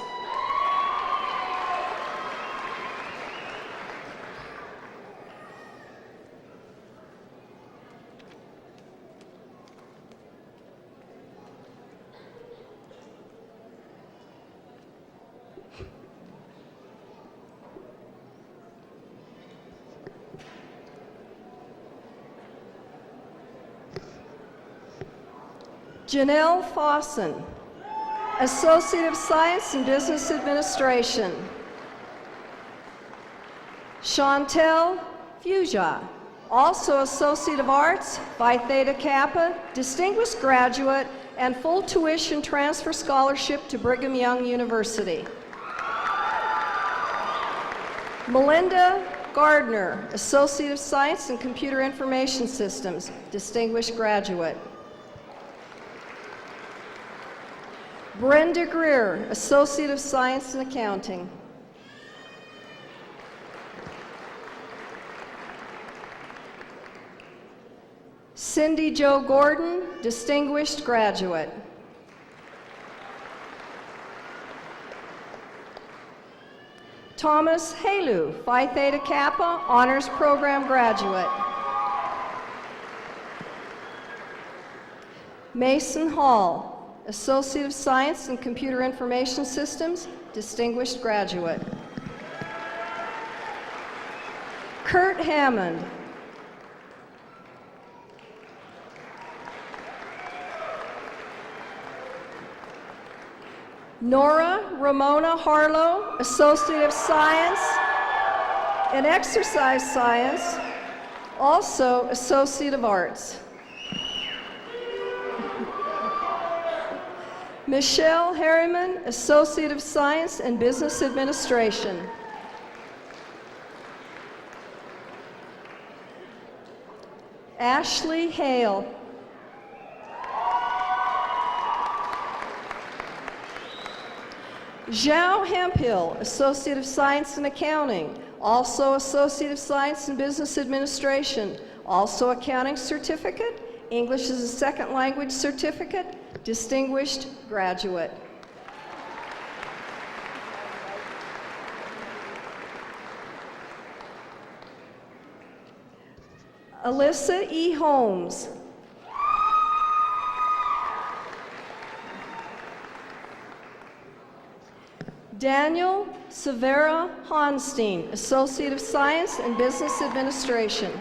Janelle Fossen, Associate of Science in Business Administration. Chantel Fuja, also Associate of Arts, Phi Theta Kappa, Distinguished Graduate, and full tuition transfer scholarship to Brigham Young University. Melinda Gardner, Associate of Science in Computer Information Systems, Distinguished Graduate. Brenda Greer, Associate of Science in Accounting. Cindy Jo Gordon, Distinguished Graduate. Thomas Halu, Phi Theta Kappa, Honors Program Graduate. Mason Hall, Associate of Science in Computer Information Systems, Distinguished Graduate. Kurt Hammond. Nora Ramona Harlow, Associate of Science in Exercise Science, also Associate of Arts. Michelle Harriman, Associate of Science in Business Administration. Ashley Hale. Zhao Hemphill, Associate of Science in Accounting, also Associate of Science in Business Administration, also Accounting Certificate, English as a Second Language Certificate, Distinguished Graduate. Alyssa E. Holmes. Daniel Severa Honstein, Associate of Science in Business Administration.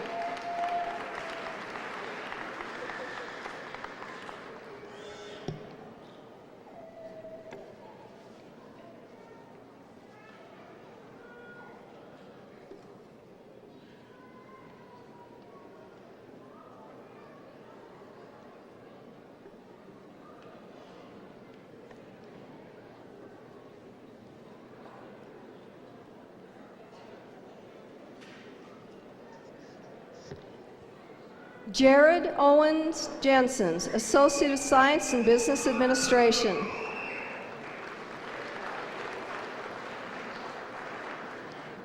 Jared Owens Jensens, Associate of Science in Business Administration.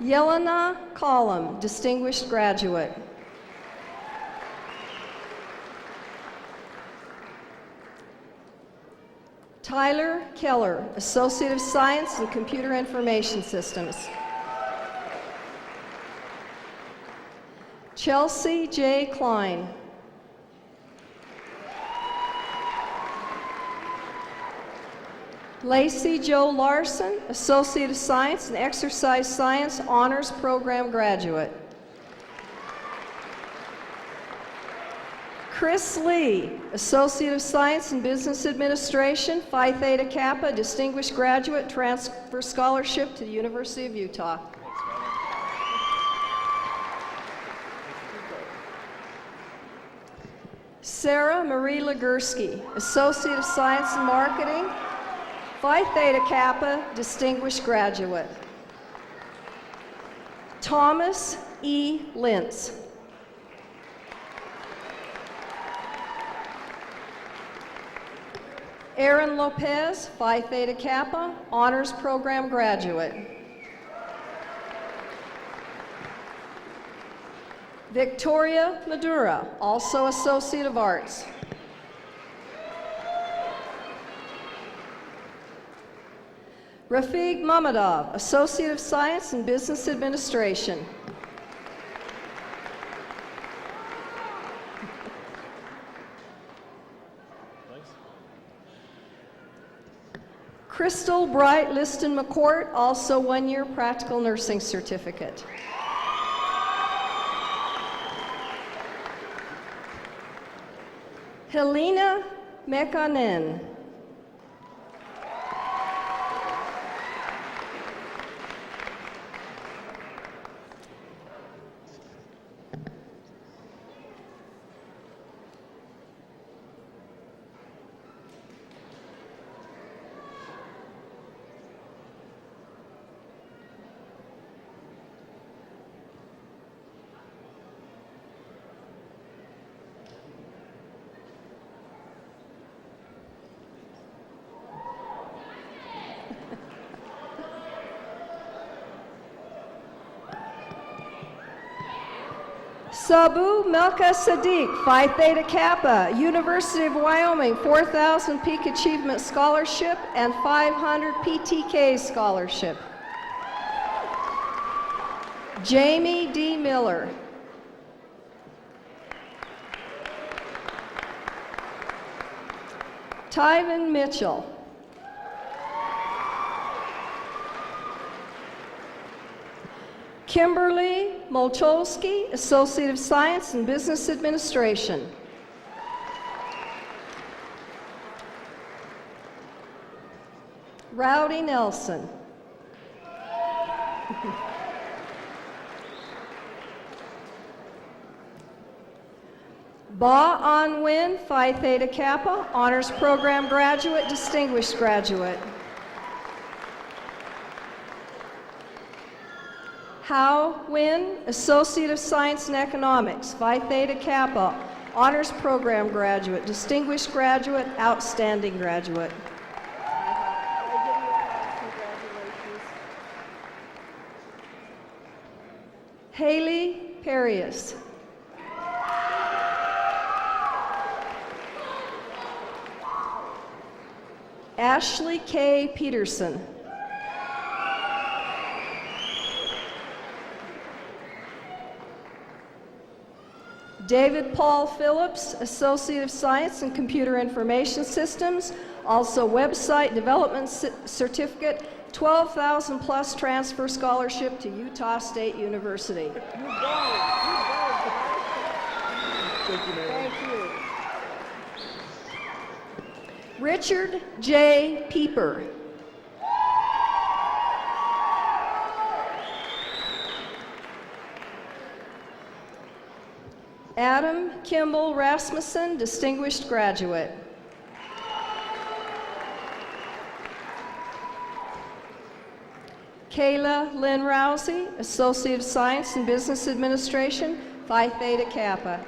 Yelena Collum, Distinguished Graduate. Tyler Keller, Associate of Science in Computer Information Systems. Chelsea J. Klein. Lacey Jo Larson, Associate of Science in Exercise Science, Honors Program Graduate. Chris Lee, Associate of Science in Business Administration, Phi Theta Kappa, Distinguished Graduate, Transfer Scholarship to the University of Utah. Sarah Marie Legursky, Associate of Science in Marketing, Phi Theta Kappa, Distinguished Graduate. Thomas E. Lintz. Aaron Lopez, Phi Theta Kappa, Honors Program Graduate. Victoria Madura, also Associate of Arts. Rafiq Mamadov, Associate of Science in Business Administration. Crystal Bright Liston McCourt, also one-year Practical Nursing Certificate. Helena Mekanen. Sabu Melka Sadiq, Phi Theta Kappa, University of Wyoming, 4,000 Peak Achievement Scholarship and 500 PTK Scholarship. Jamie D. Miller. Tyven Mitchell. Kimberly Molcholsky, Associate of Science in Business Administration. Rowdy Nelson. Ba An Win, Phi Theta Kappa, Honors Program Graduate, Distinguished Graduate. Hao Win, Associate of Science in Economics, Phi Theta Kappa, Honors Program Graduate, Distinguished Graduate, Outstanding Graduate. Haley Perius. Ashley K. Peterson. David Paul Phillips, Associate of Science in Computer Information Systems, also Website Development Certificate, 12,000 plus transfer scholarship to Utah State University. Thank you, Mary. Thank you. Richard J. Pieper. Adam Kimball Rasmussen, Distinguished Graduate. Kayla Lynn Rousey, Associate of Science in Business Administration, Phi Theta Kappa.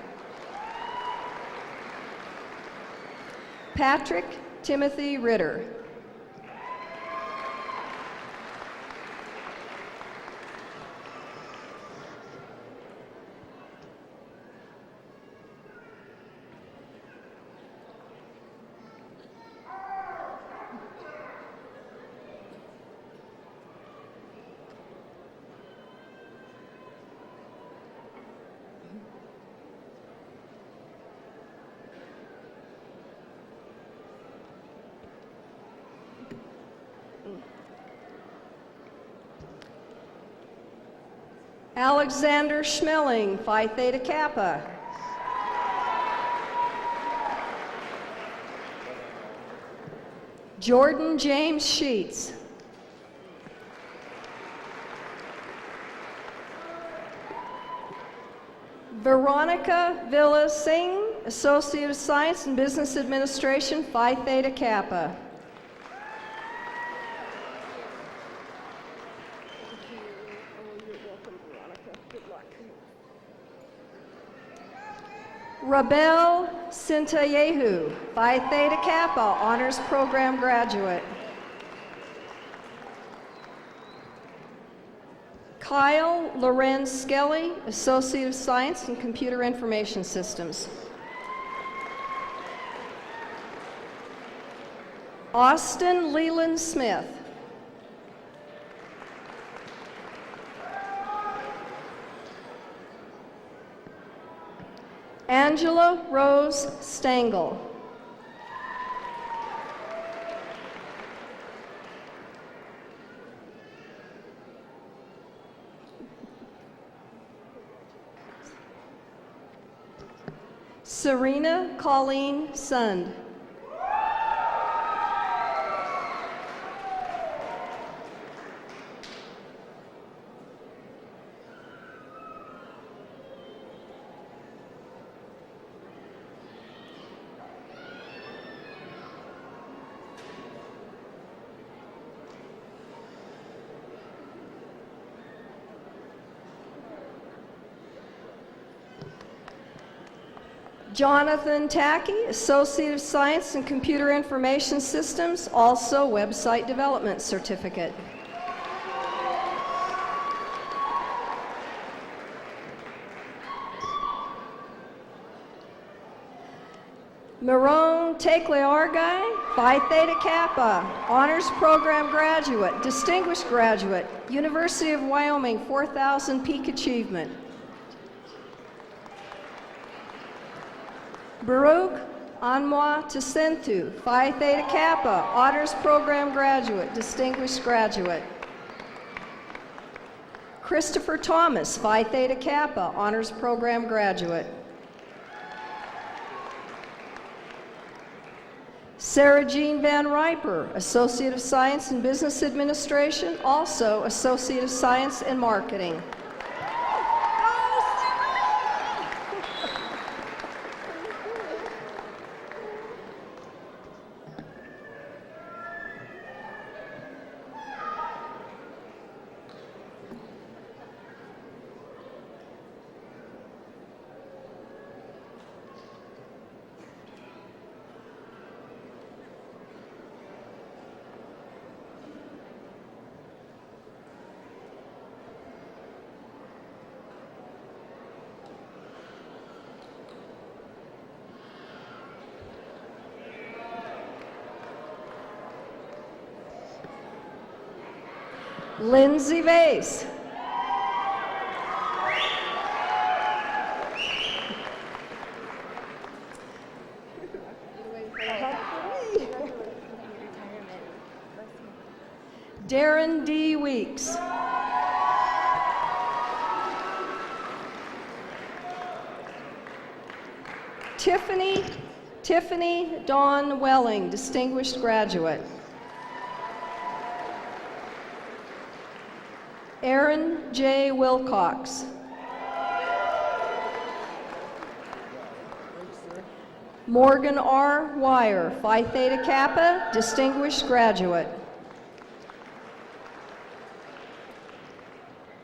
Patrick Timothy Ritter. Alexander Schmeling, Phi Theta Kappa. Jordan James Sheets. Veronica Villa Singh, Associate of Science in Business Administration, Phi Theta Kappa. Rabel Sintayehu, Phi Theta Kappa, Honors Program Graduate. Kyle Lorenz Skelly, Associate of Science in Computer Information Systems. Austin Leland Smith. Angela Rose Stengel. Serena Colleen Sund. Jonathan Tackey, Associate of Science in Computer Information Systems, also Website Development Certificate. Marone Tekleargai, Phi Theta Kappa, Honors Program Graduate, Distinguished Graduate, University of Wyoming, 4,000 Peak Achievement. Baruch Anwa Tesentu, Phi Theta Kappa, Honors Program Graduate, Distinguished Graduate. Christopher Thomas, Phi Theta Kappa, Honors Program Graduate. Sarah Jean Van Riper, Associate of Science in Business Administration, also Associate of Science in Marketing. Lindsay Vase. Darren D. Weeks. Tiffany Dawn Welling, Distinguished Graduate. Aaron J. Wilcox. Morgan R. Wire, Phi Theta Kappa, Distinguished Graduate.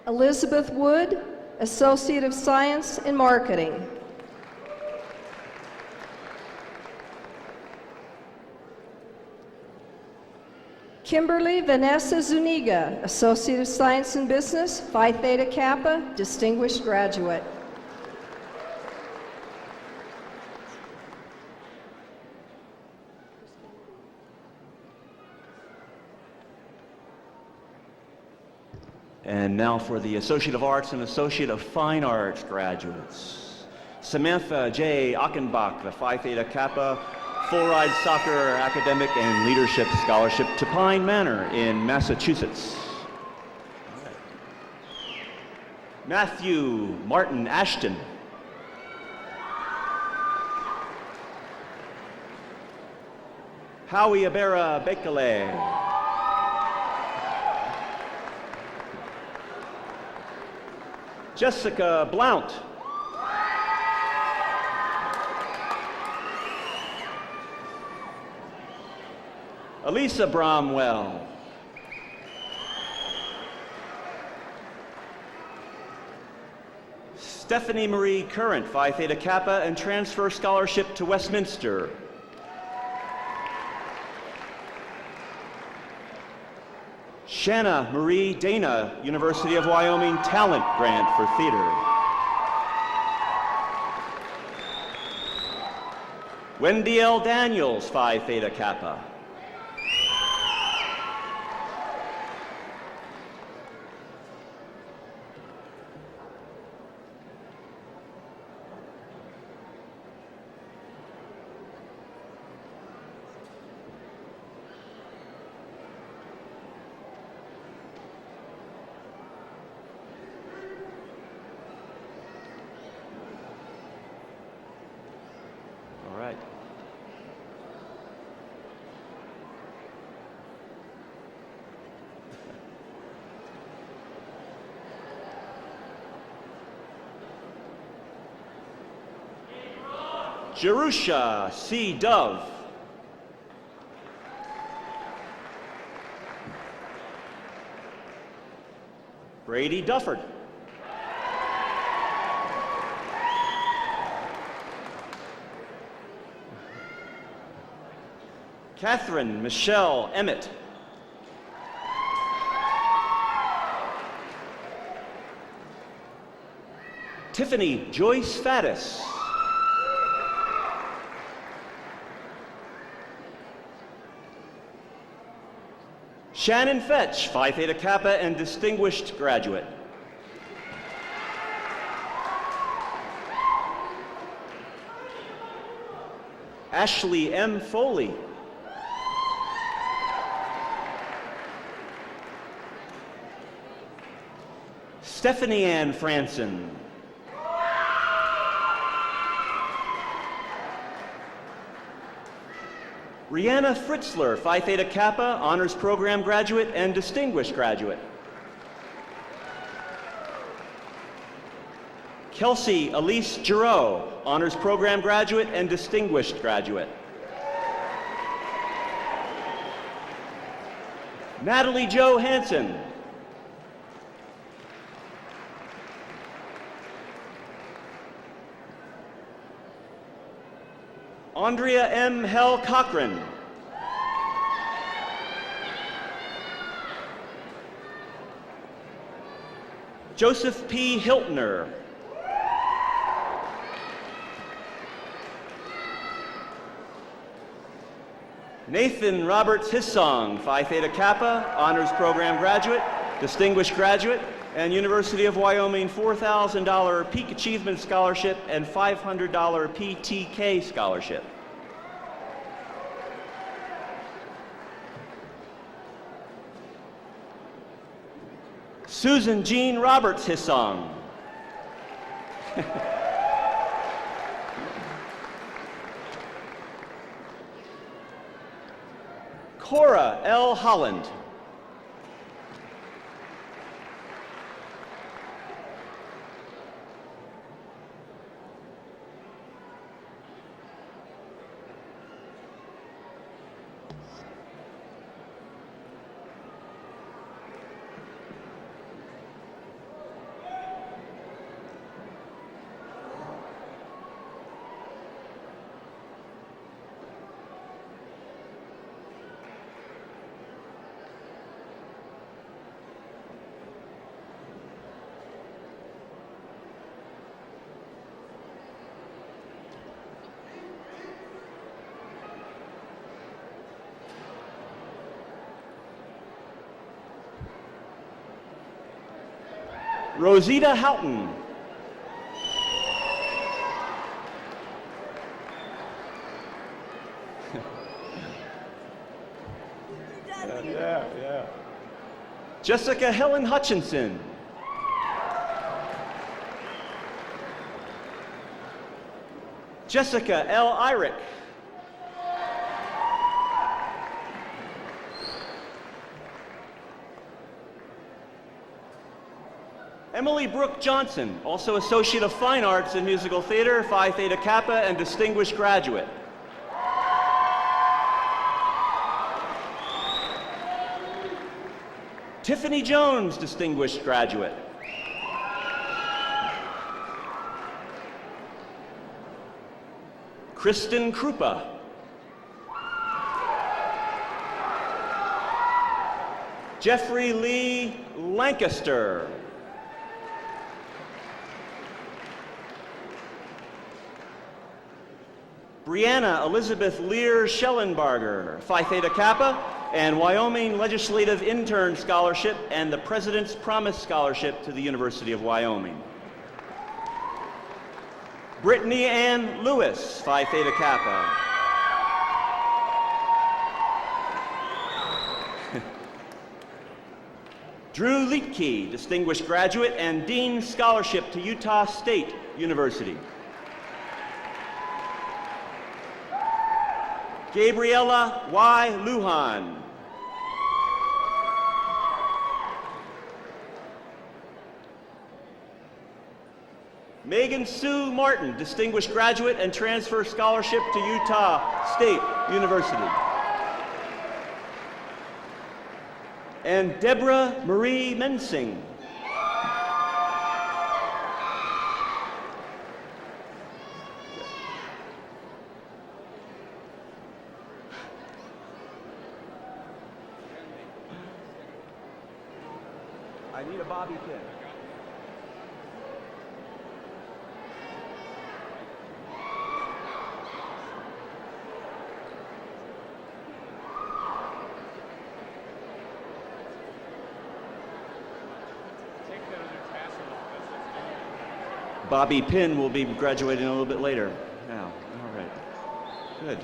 Elizabeth Wood, Associate of Science in Marketing. Kimberly Vanessa Zuniga, Associate of Science in Business, Phi Theta Kappa, Distinguished Graduate. And now for the Associate of Arts and Associate of Fine Arts graduates. Samantha J. Achenbach, the Phi Theta Kappa, Full Ride Soccer Academic and Leadership Scholarship to Pine Manor in Massachusetts. Matthew Martin Ashton. Howie Abera Bekele. Jessica Blount. Elisa Bromwell. Stephanie Marie Current, Phi Theta Kappa and Transfer Scholarship to Westminster. Shanna Marie Dana, University of Wyoming Talent Grant for Theater. Wendy L. Daniels, Phi Theta Kappa. Jerusha C. Dove. Brady Dufford. Catherine Michelle Emmett. Tiffany Joyce Faddis. Shannon Fetch, Phi Theta Kappa and distinguished graduate. Ashley M. Foley. Stephanie Ann Franson. Rihanna Fritzler, Phi Theta Kappa, Honors Program graduate and distinguished graduate. Kelsey Elise Giroux, Honors Program graduate and distinguished graduate. Natalie Jo Hansen. Andrea M. Hell Cochran. Joseph P. Hiltner. Nathan Roberts Hissong, Phi Theta Kappa, Honors Program graduate, distinguished graduate, and University of Wyoming $4,000 Peak Achievement Scholarship and $500 PTK Scholarship. Susan Jean Roberts Hissong. Cora L. Holland. Rosita Houghton. Yeah. Jessica Helen Hutchinson. Jessica L. Irick. Emily Brooke Johnson, also Associate of Fine Arts in Musical Theater, Phi Theta Kappa, and distinguished graduate. Tiffany Jones, distinguished graduate. Kristen Krupa. Jeffrey Lee Lancaster. Brianna Elizabeth Lear Schellenbarger, Phi Theta Kappa, and Wyoming Legislative Intern Scholarship and the President's Promise Scholarship to the University of Wyoming. Brittany Ann Lewis, Phi Theta Kappa. Drew Liedtke, Distinguished Graduate and Dean Scholarship to Utah State University. Gabriella Y. Lujan. Megan Sue Martin, Distinguished Graduate and Transfer Scholarship to Utah State University. And Deborah Marie Mensing. I need a bobby pin. Bobby Pinn will be graduating a little bit later. Now, all right. Good.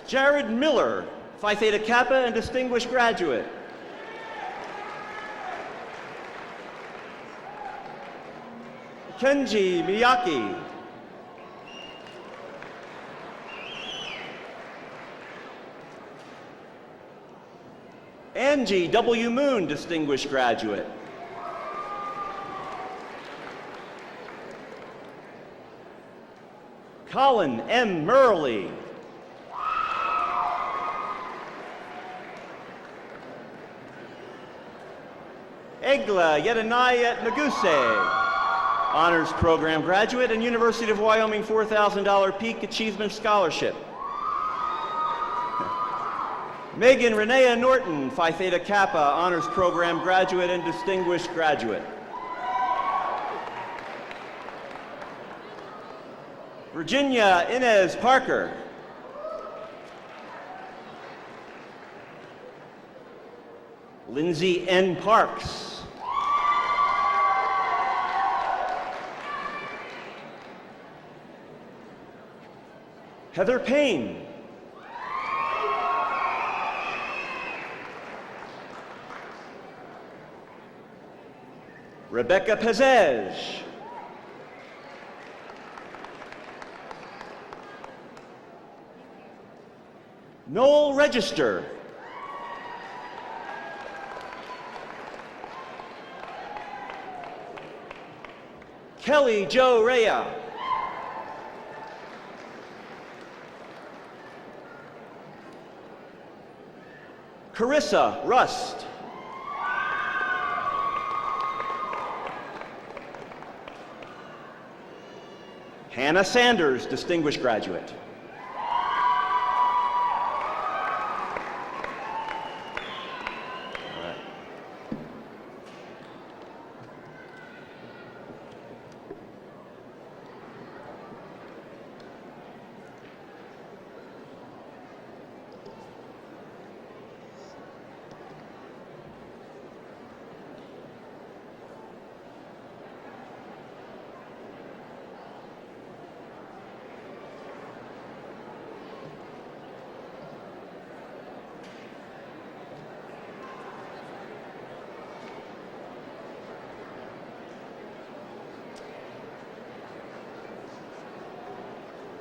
Jared Miller, Phi Theta Kappa and distinguished graduate. Kenji Miyaki. Angie W. Moon, distinguished graduate. Colin M. Murley. Egla Yedanayet Naguse, Honors Program graduate and University of Wyoming $4,000 Peak Achievement Scholarship. Megan Renea Norton, Phi Theta Kappa, Honors Program graduate and distinguished graduate. Virginia Inez Parker. Lindsay N. Parks. Heather Payne. Rebecca Pezej. Noel Register. Kelly Jo Rea. Carissa Rust. Hannah Sanders, distinguished graduate. All right.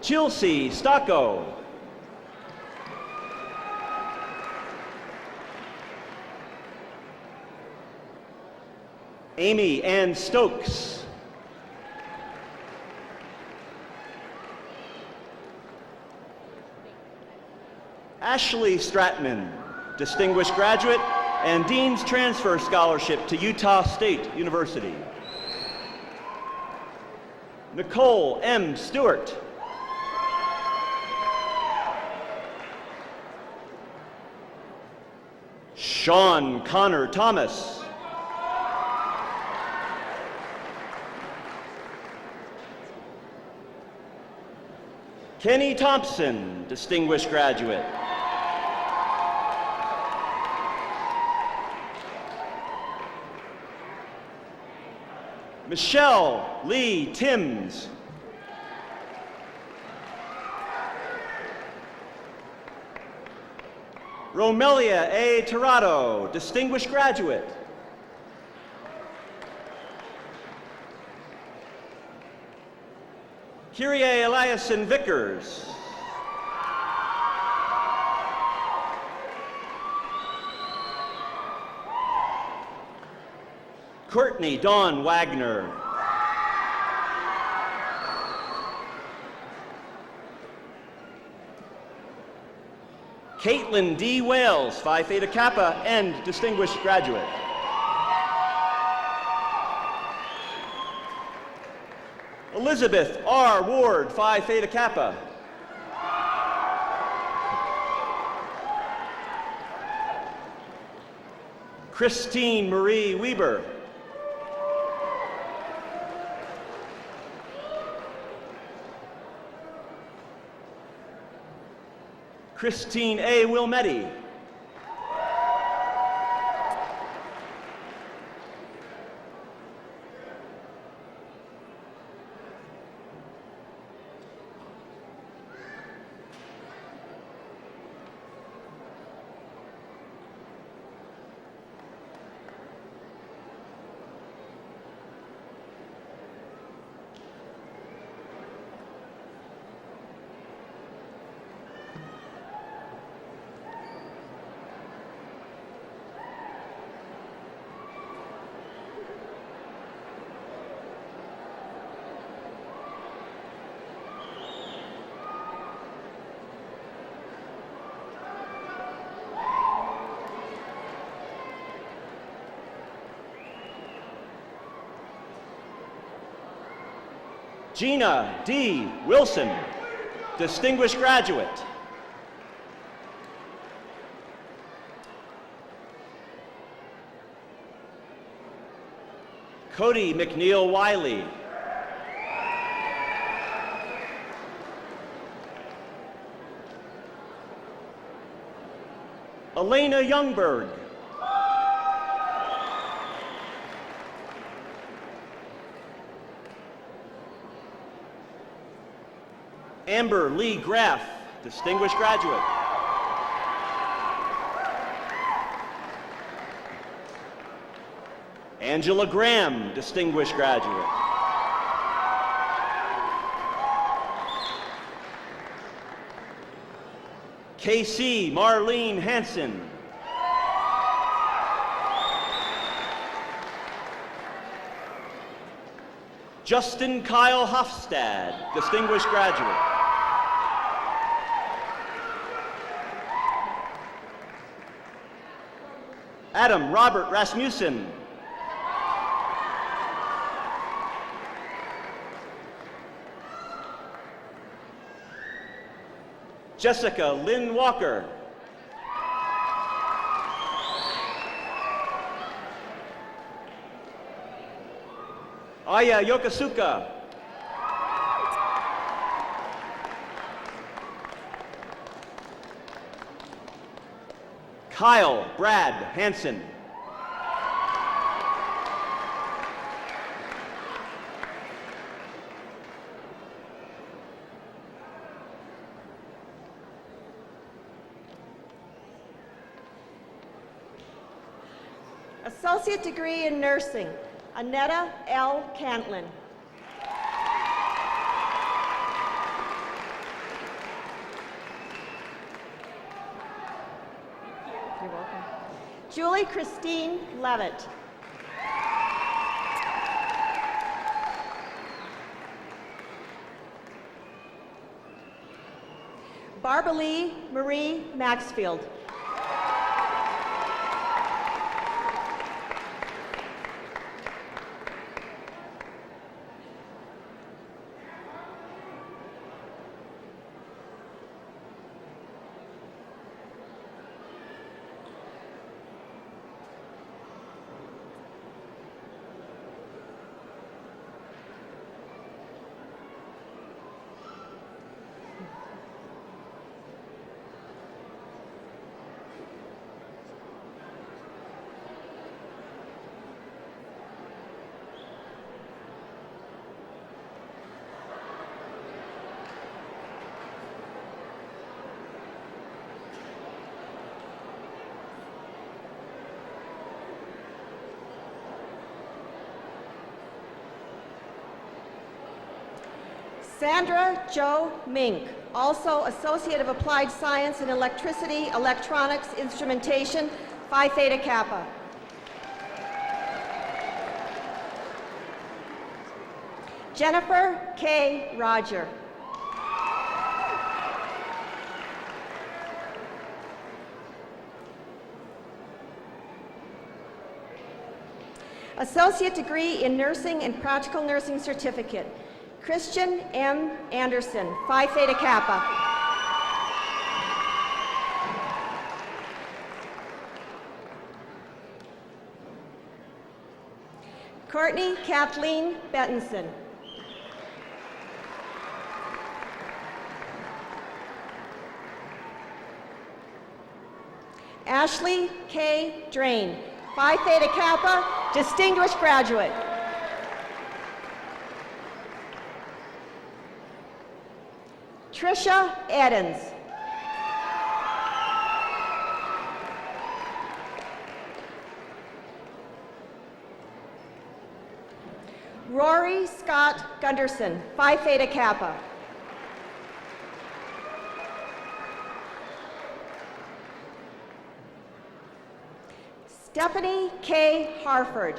Chelsea Stocco. Amy Ann Stokes. Ashley Stratman, distinguished graduate and Dean's Transfer Scholarship to Utah State University. Nicole M. Stewart. Sean Connor Thomas. Kenny Thompson, distinguished graduate. Michelle Lee Timms. Romelia A. Tirado, distinguished graduate. Kyrie Eliason Vickers. Courtney Dawn Wagner. Caitlin D. Wales, Phi Theta Kappa and distinguished graduate. Elizabeth R. Ward, Phi Theta Kappa. Christine Marie Weber. Christine A. Wilmetti. Gina D. Wilson, distinguished graduate. Cody McNeil Wiley. Elena Youngberg. Amber Lee Graff, distinguished graduate. Angela Graham, distinguished graduate. KC Marlene Hansen. Justin Kyle Hofstad, distinguished graduate. Adam Robert Rasmussen. Jessica Lynn Walker. Aya Yokosuka. Kyle Brad Hansen. Associate degree in nursing, Annetta L. Cantlin. You're welcome. Julie Christine Levitt. Barbara Lee Marie Maxfield. Sandra Jo Mink, also Associate of Applied Science in Electricity, Electronics, Instrumentation, Phi Theta Kappa. Jennifer K. Roger. Associate degree in Nursing and Practical Nursing Certificate, Christian M. Anderson, Phi Theta Kappa. Courtney Kathleen Bettinson. Ashley K. Drain, Phi Theta Kappa, distinguished graduate. Trisha Edens. Rory Scott Gunderson, Phi Theta Kappa. Stephanie K. Harford.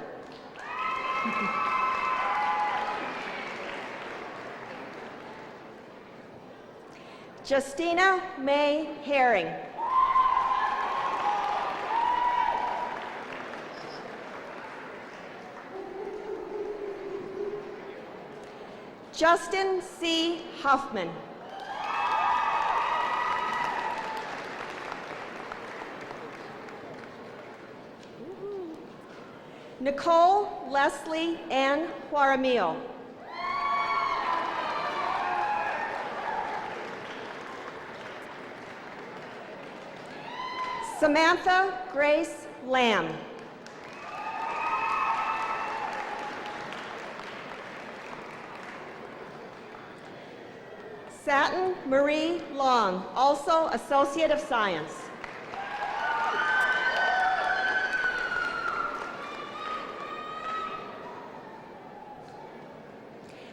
Justina May Herring. Justin C. Huffman. Nicole Leslie Ann Juaramillo. Samantha Grace Lamb. Satin Marie Long, also Associate of Science.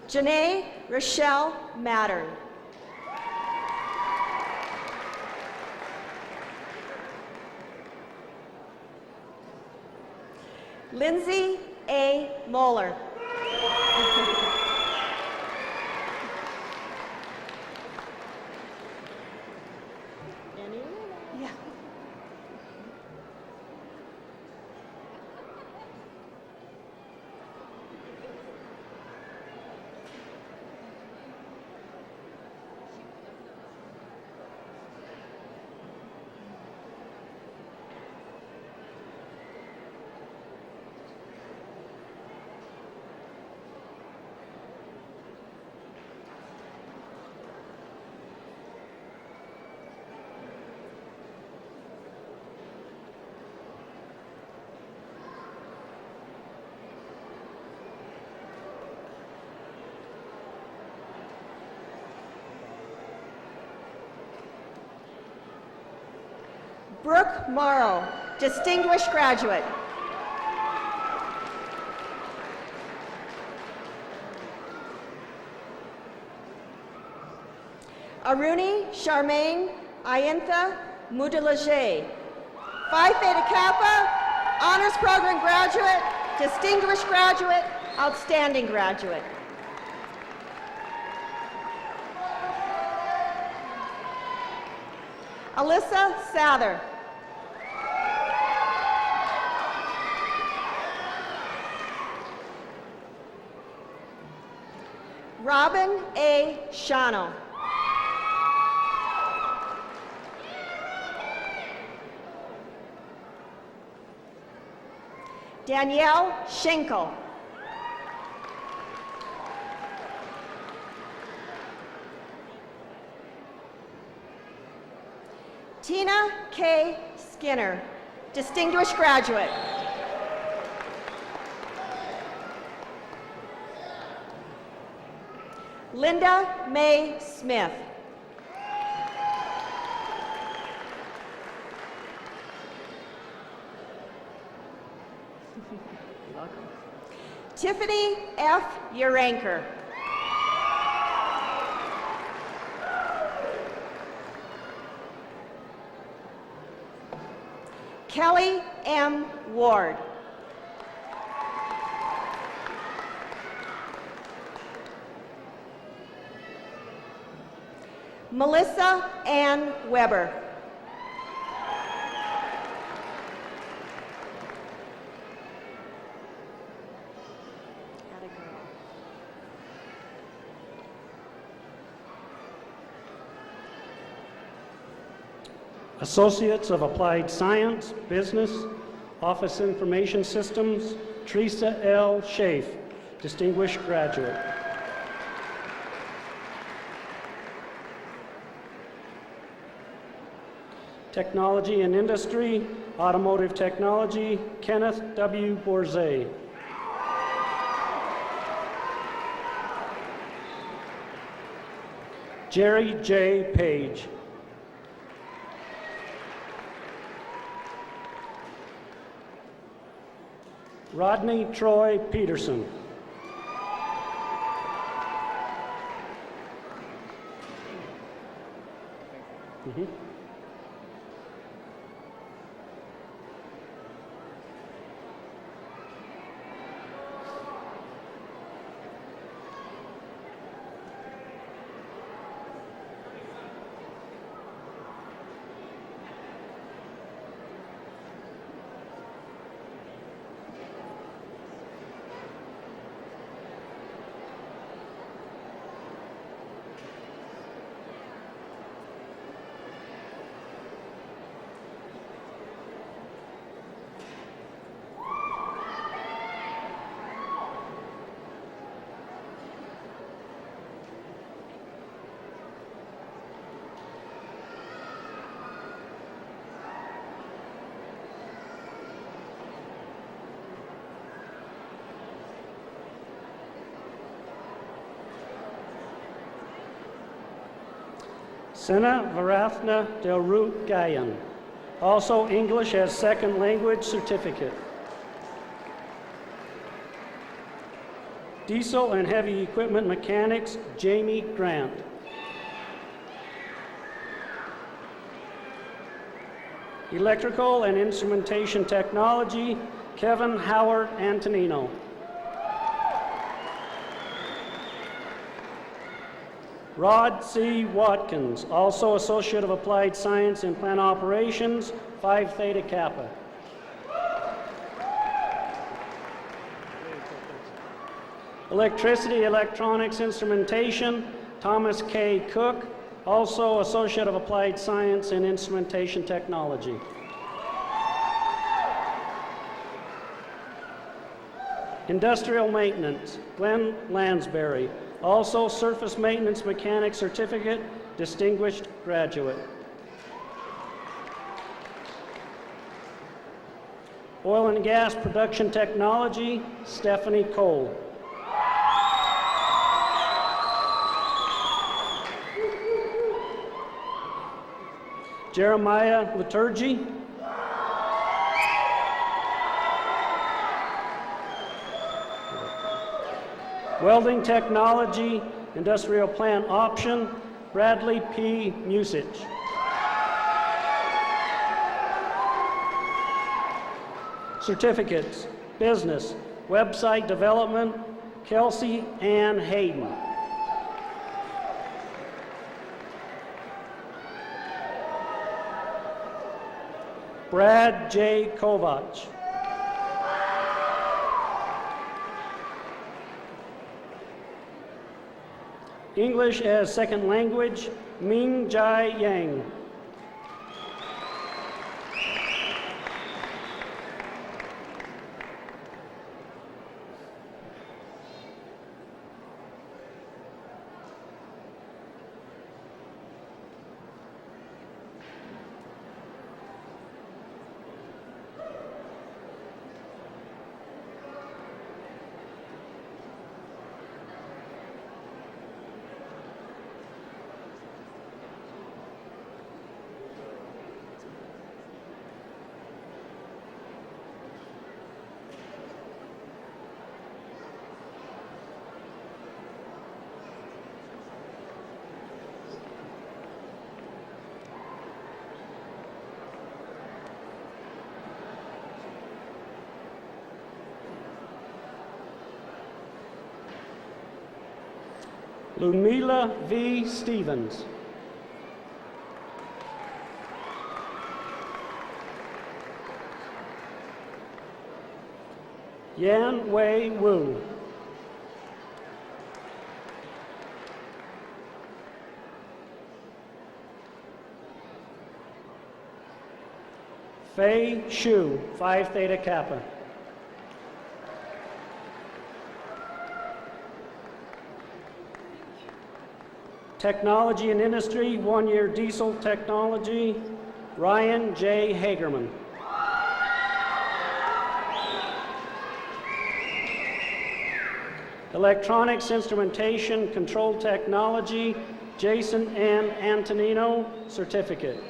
Janae Rochelle Mattern. Lindsay A. Moeller. Yeah. Brooke Morrow, distinguished graduate. Aruni Charmaine Ayantha Mudalaje, Phi Theta Kappa, honors program graduate, distinguished graduate, outstanding graduate. Alyssa Sather. Robin A. Shano. Danielle Schenkel. Tina K. Skinner, distinguished graduate. Linda Mae Smith. Tiffany F. Uranker. Kelly M. Ward. Melissa Ann Weber. Associates of Applied Science, Business, Office Information Systems, Teresa L. Schaaf, distinguished graduate. Technology and Industry, Automotive Technology, Kenneth W. Borzay. Jerry J. Page. Rodney Troy Peterson. Sena Varathna Del Root Gayan, also English as Second Language certificate. Diesel and Heavy Equipment Mechanics, Jamie Grant. Electrical and Instrumentation Technology, Kevin Howard Antonino. Rod C. Watkins, also Associate of Applied Science in Plant Operations, Phi Theta Kappa. Electricity, Electronics, Instrumentation, Thomas K. Cook, also Associate of Applied Science in Instrumentation Technology. Industrial Maintenance, Glenn Lansbury, also Surface Maintenance Mechanic Certificate, distinguished graduate. Oil and Gas Production Technology, Stephanie Cole. Jeremiah Liturgy. Welding Technology, Industrial Plant Option, Bradley P. Musich. Certificates, Business, Website Development, Kelsey Ann Hayden. Brad J. Kovach. English as Second Language, Ming Jai Yang. Lumila V. Stevens. Yan Wei Wu. Fei Shu, Phi Theta Kappa. Technology and Industry, 1 year Diesel Technology, Ryan J. Hagerman. Electronics, Instrumentation, Control Technology, Jason N. Antonino, Certificate.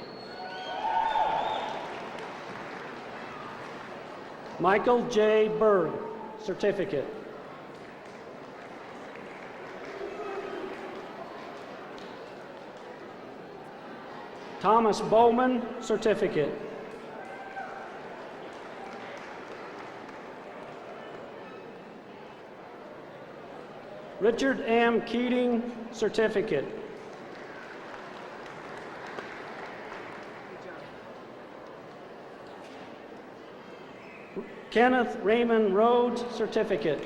Michael J. Berg, Certificate. Thomas Bowman, Certificate. Richard M. Keating, Certificate. Kenneth Raymond Rhodes, Certificate.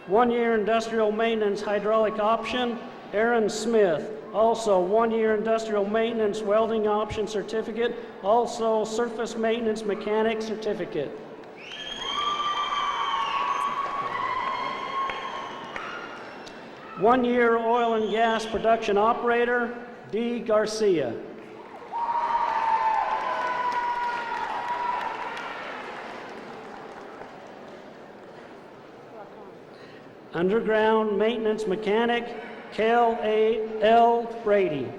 One-year industrial maintenance hydraulic option, Aaron Smith. Also, one-year industrial maintenance welding option certificate. Also, surface maintenance mechanic certificate. One-year oil and gas production operator, D. Garcia. Underground maintenance mechanic, Cal A. L. Brady.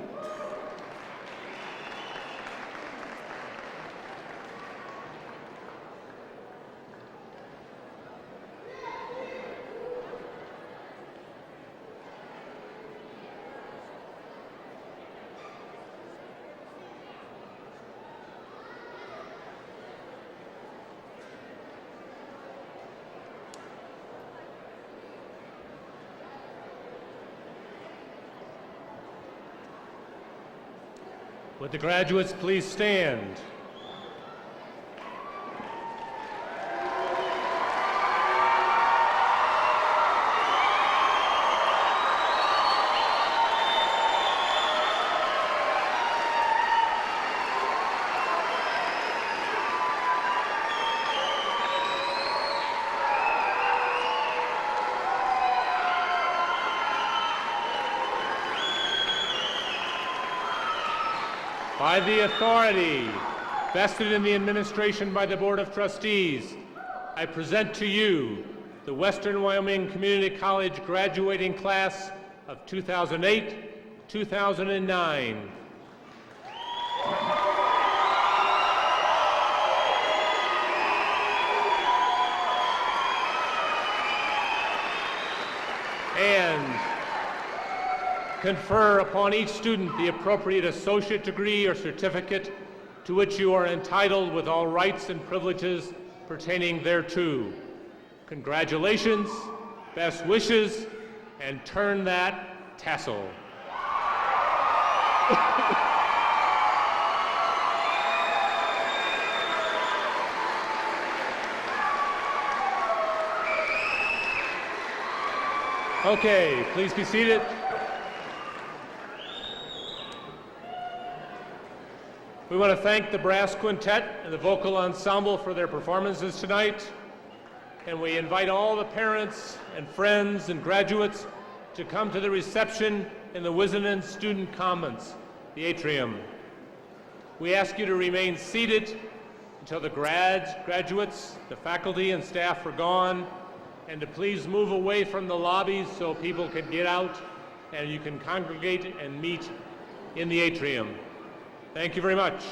Would the graduates please stand? By the authority vested in the administration by the Board of Trustees, I present to you the Western Wyoming Community College graduating class of 2008-2009. And confer upon each student the appropriate associate degree or certificate to which you are entitled with all rights and privileges pertaining thereto. Congratulations, best wishes, and turn that tassel. Okay, please be seated. We want to thank the brass quintet and the vocal ensemble for their performances tonight. And we invite all the parents and friends and graduates to come to the reception in the Wizenden Student Commons, the atrium. We ask you to remain seated until the graduates, the faculty and staff are gone, and to please move away from the lobbies so people can get out and you can congregate and meet in the atrium. Thank you very much.